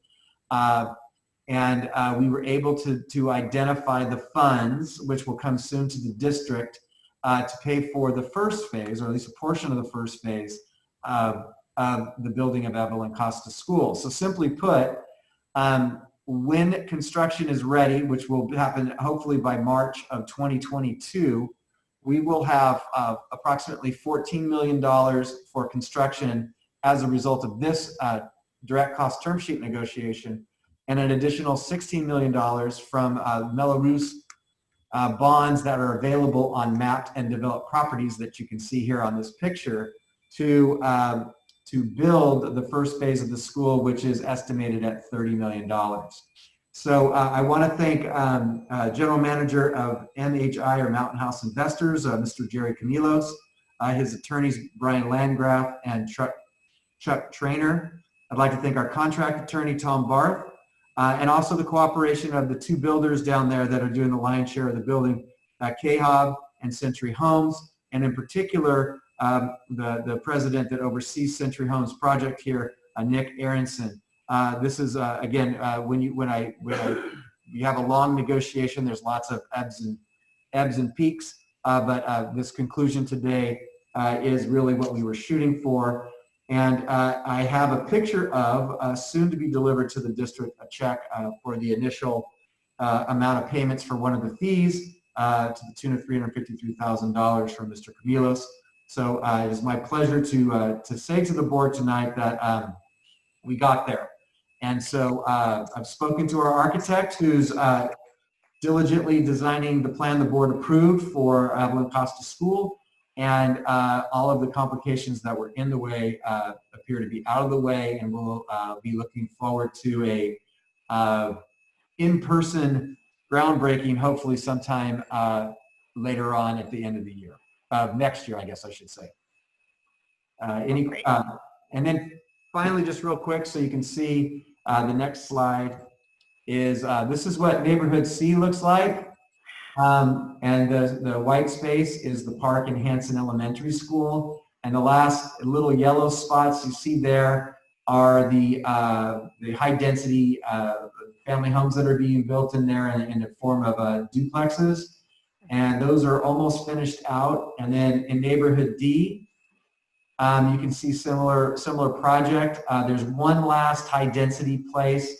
and we were able to identify the funds, which will come soon to the district, to pay for the first phase, or at least a portion of the first phase of the building of Evelyn Costa School. So simply put, when construction is ready, which will happen hopefully by March of 2022, we will have approximately $14 million for construction as a result of this direct cost term sheet negotiation, and an additional $16 million from Melrose bonds that are available on mapped and developed properties that you can see here on this picture to build the first phase of the school, which is estimated at $30 million. So I want to thank General Manager of MHI, or Mountain House Investors, Mr. Jerry Camilos, his attorneys, Brian Landgraf and Chuck Trainer. I'd like to thank our contract attorney, Tom Barth, and also the cooperation of the two builders down there that are doing the lion's share of the building, KHOB and Century Homes, and in particular, the president that oversees Century Homes project here, Nick Aronson. This is again, when you have a long negotiation, there's lots of ebbs and peaks, but this conclusion today is really what we were shooting for. And I have a picture of soon to be delivered to the district a check for the initial amount of payments for one of the fees to the tune of $353,000 from Mr. Camilos. So it is my pleasure to say to the board tonight that we got there. And so I've spoken to our architect, who's diligently designing the plan the board approved for Evelyn Costa School, and all of the complications that were in the way appear to be out of the way, and we'll be looking forward to a in-person groundbreaking, hopefully sometime later on at the end of the year. Next year, I guess I should say. And then finally, just real quick, so you can see the next slide is, this is what neighborhood C looks like. And the white space is the park in Hanson Elementary School. And the last little yellow spots you see there are the high density family homes that are being built in there in the form of duplexes. And those are almost finished out. And then in neighborhood D, you can see similar project. There's one last high density place.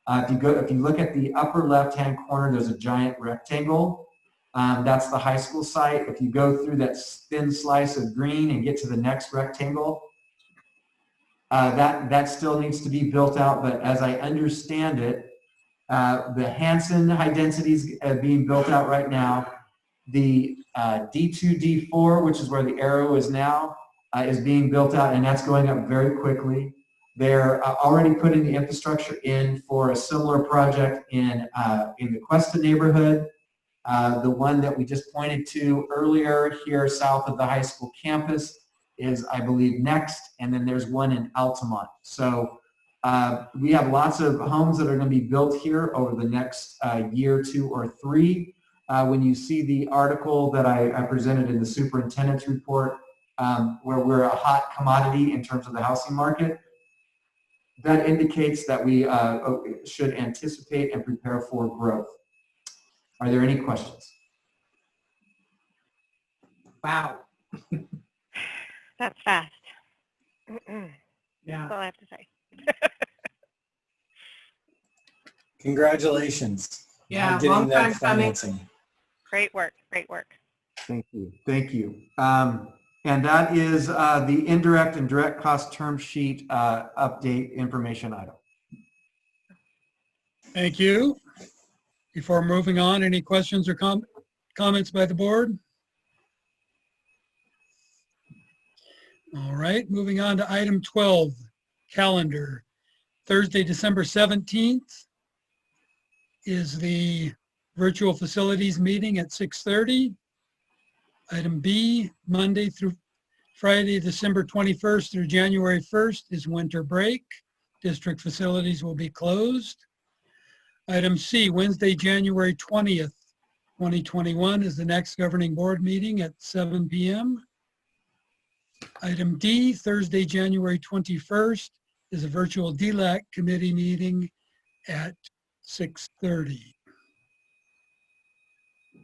If you look at the upper left-hand corner, there's a giant rectangle. That's the high school site. If you go through that thin slice of green and get to the next rectangle, that still needs to be built out. But as I understand it, the Hanson high density is being built out right now. The D2, D4, which is where the arrow is now, is being built out, and that's going up very quickly. They're already putting the infrastructure in for a similar project in the Cuesta neighborhood. The one that we just pointed to earlier here south of the high school campus is, I believe, next, and then there's one in Altamont. So we have lots of homes that are going to be built here over the next year, 2 or 3. When you see the article that I presented in the superintendent's report, where we're a hot commodity in terms of the housing market, that indicates that we should anticipate and prepare for growth. Are there any questions? Wow. That's fast. Yeah. That's all I have to say. Congratulations. Yeah, on getting long time that coming. financing. Great work. Great work. Thank you. Thank you. And that is the indirect and direct cost term sheet update information item. Thank you. Before moving on, any questions or comments by the board? All right, moving on to item 12, calendar. Thursday, December 17th is the virtual facilities meeting at 6:30. Item B, Monday through Friday, December 21st through January 1st is winter break. District facilities will be closed. Item C, Wednesday, January 20th 2021 is the next governing board meeting at 7 p.m. Item D, Thursday, January 21st, is a virtual DLAC committee meeting at 6:30.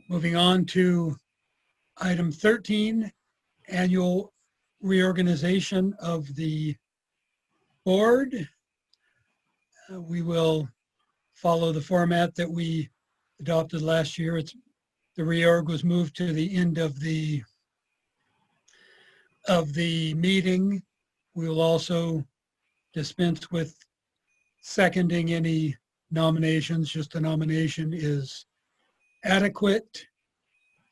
Moving on to item 13, annual reorganization of the board. We will follow the format that we adopted last year. The reorg was moved to the end of the meeting. We will also dispense with seconding any nominations. Just a nomination is adequate.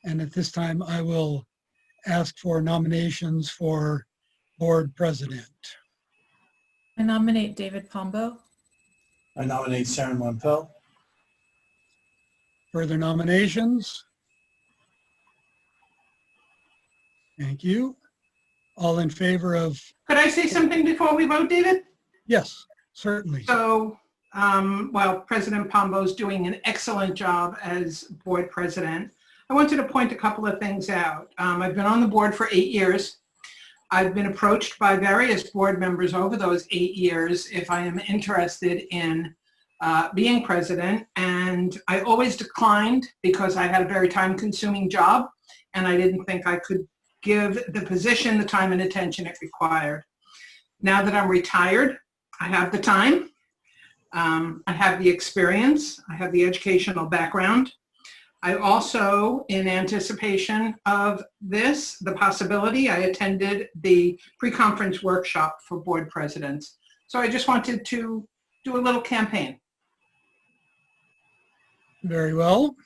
And at this time, I will ask for nominations for board president. I nominate David Pombo. I nominate Sharon Lampel. Further nominations? Thank you. All in favor of, Could I say something before we vote, David? yes, certainly. So, while President Pombo's doing an excellent job as board president, I wanted to point a couple of things out. I've been on the board for 8 years. I've been approached by various board members over those 8 years if I am interested in being president, and I always declined because I had a very time-consuming job, and I didn't think I could give the position the time and attention it required. Now that I'm retired, I have the time, I have the experience, I have the educational background. I also, in anticipation of this, the possibility, I attended the pre-conference workshop for board presidents. So I just wanted to do a little campaign. Very well.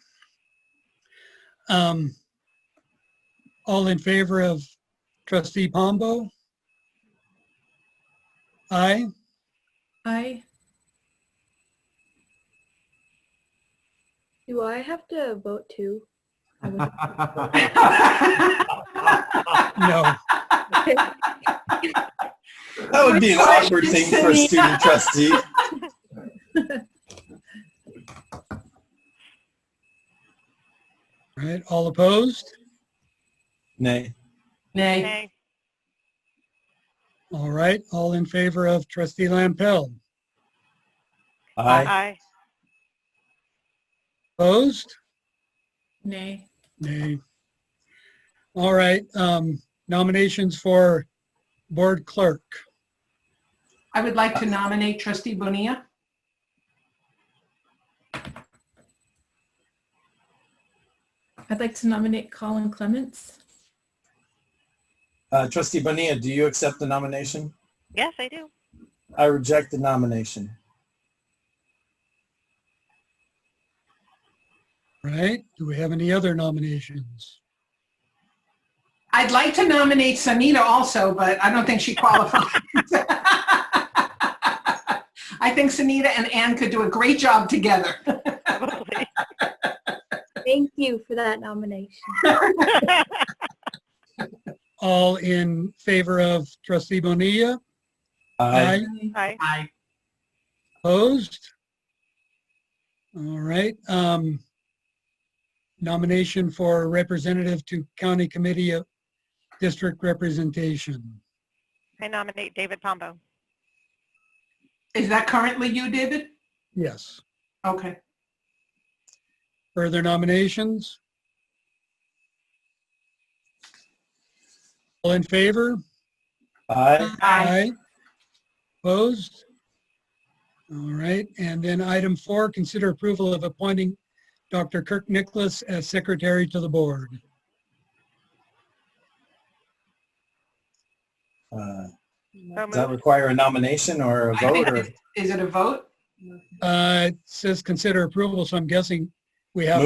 All in favor of Trustee Pombo? Aye. Aye. Do I have to vote too? No. That would be an awkward thing for a student trustee. All right, all opposed? Nay. Nay. Nay. All right, all in favor of Trustee Lampel? Aye. Aye. Opposed? Nay. Nay. All right, nominations for board clerk. I would like to nominate Trustee Bonilla. I'd like to nominate Colin Clements. Trustee Bonilla, do you accept the nomination? Yes, I do. I reject the nomination. Right, do we have any other nominations? I'd like to nominate Sanita also, but I don't think she qualifies. I think Sanita and Ann could do a great job together. Absolutely. Thank you for that nomination. All in favor of Trustee Bonilla? Aye. Aye. Aye. Opposed? All right. Nomination for representative to County Committee of District Representation. I nominate David Pombo. Is that currently you, David? Yes. Okay. Further nominations? All in favor? Aye. Aye. Opposed? All right. And then item 4, consider approval of appointing Dr. Kirk Nicklaus as secretary to the board. So Does that moved. require a nomination or a I think vote? Or is it a vote? It says consider approval, so I'm guessing we have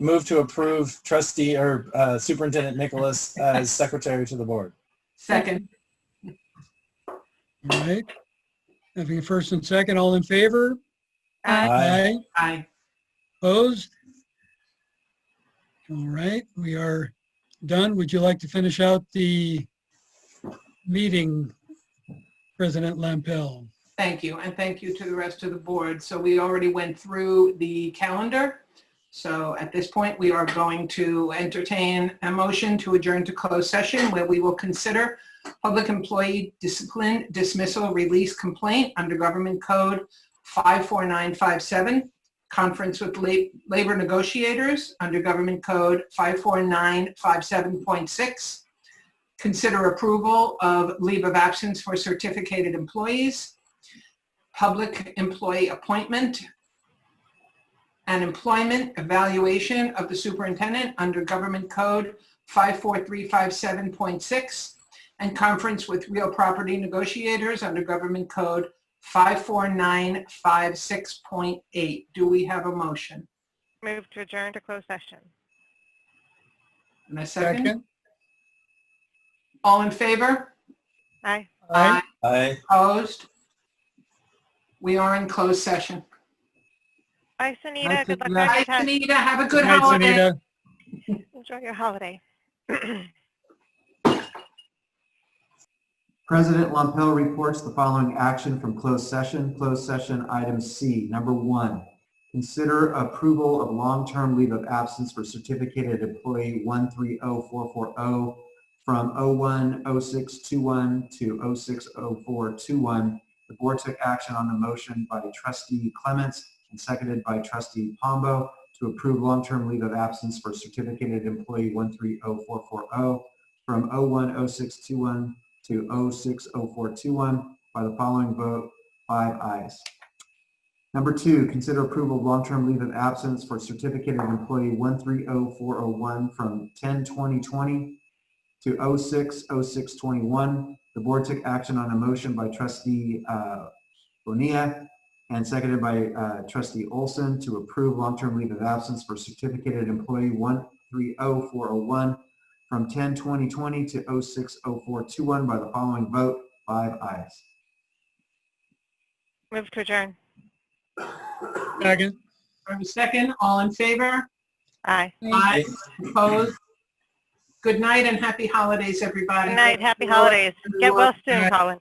move to approve Trustee or Superintendent Nicklaus as secretary to the board? Second. All right. Having a first and second, all in favor? Aye. Aye. Opposed? All right, we are done. Would you like to finish out the meeting, President Lampel? Thank you, and thank you to the rest of the board. So we already went through the calendar. So at this point, we are going to entertain a motion to adjourn to closed session where we will consider public employee discipline dismissal release complaint under Government Code 54957, conference with labor negotiators under Government Code 54957.6, consider approval of leave of absence for certificated employees, public employee appointment, and employment evaluation of the superintendent under Government Code 54357.6, and conference with real property negotiators under Government Code 54956.8. Do we have a motion? Move to adjourn to closed session. And a second? Second. All in favor? Aye. Aye. Aye. Opposed? We are in closed session. Bye, Sunita. Bye, Good luck Sunita. on Bye, your test. Sunita. Have a good Good night, holiday. Sunita. Enjoy your holiday. President Lumpel reports the following action from closed session. Closed session item C. Number 1, consider approval of long-term leave of absence for certificated employee 130440 from 010621 to 060421. The board took action on the motion by Trustee Clements and seconded by Trustee Pombo to approve long-term leave of absence for certificated employee 130440 from 010621 to 060421 by the following vote, 5 ayes. Number 2, consider approval of long-term leave of absence for certificated employee 130401 from 10/20/20 to 06/06/21. The board took action on a motion by Trustee Bonilla and seconded by Trustee Olson to approve long-term leave of absence for certificated employee 130401 from 10/20/20 to 06/04/21 by the following vote, 5 ayes. Move to adjourn. Second. For a second, all in favor? Aye. Aye. Opposed? Good night and happy holidays, everybody. Good night. Happy holidays. Get well soon, Good night. Colin.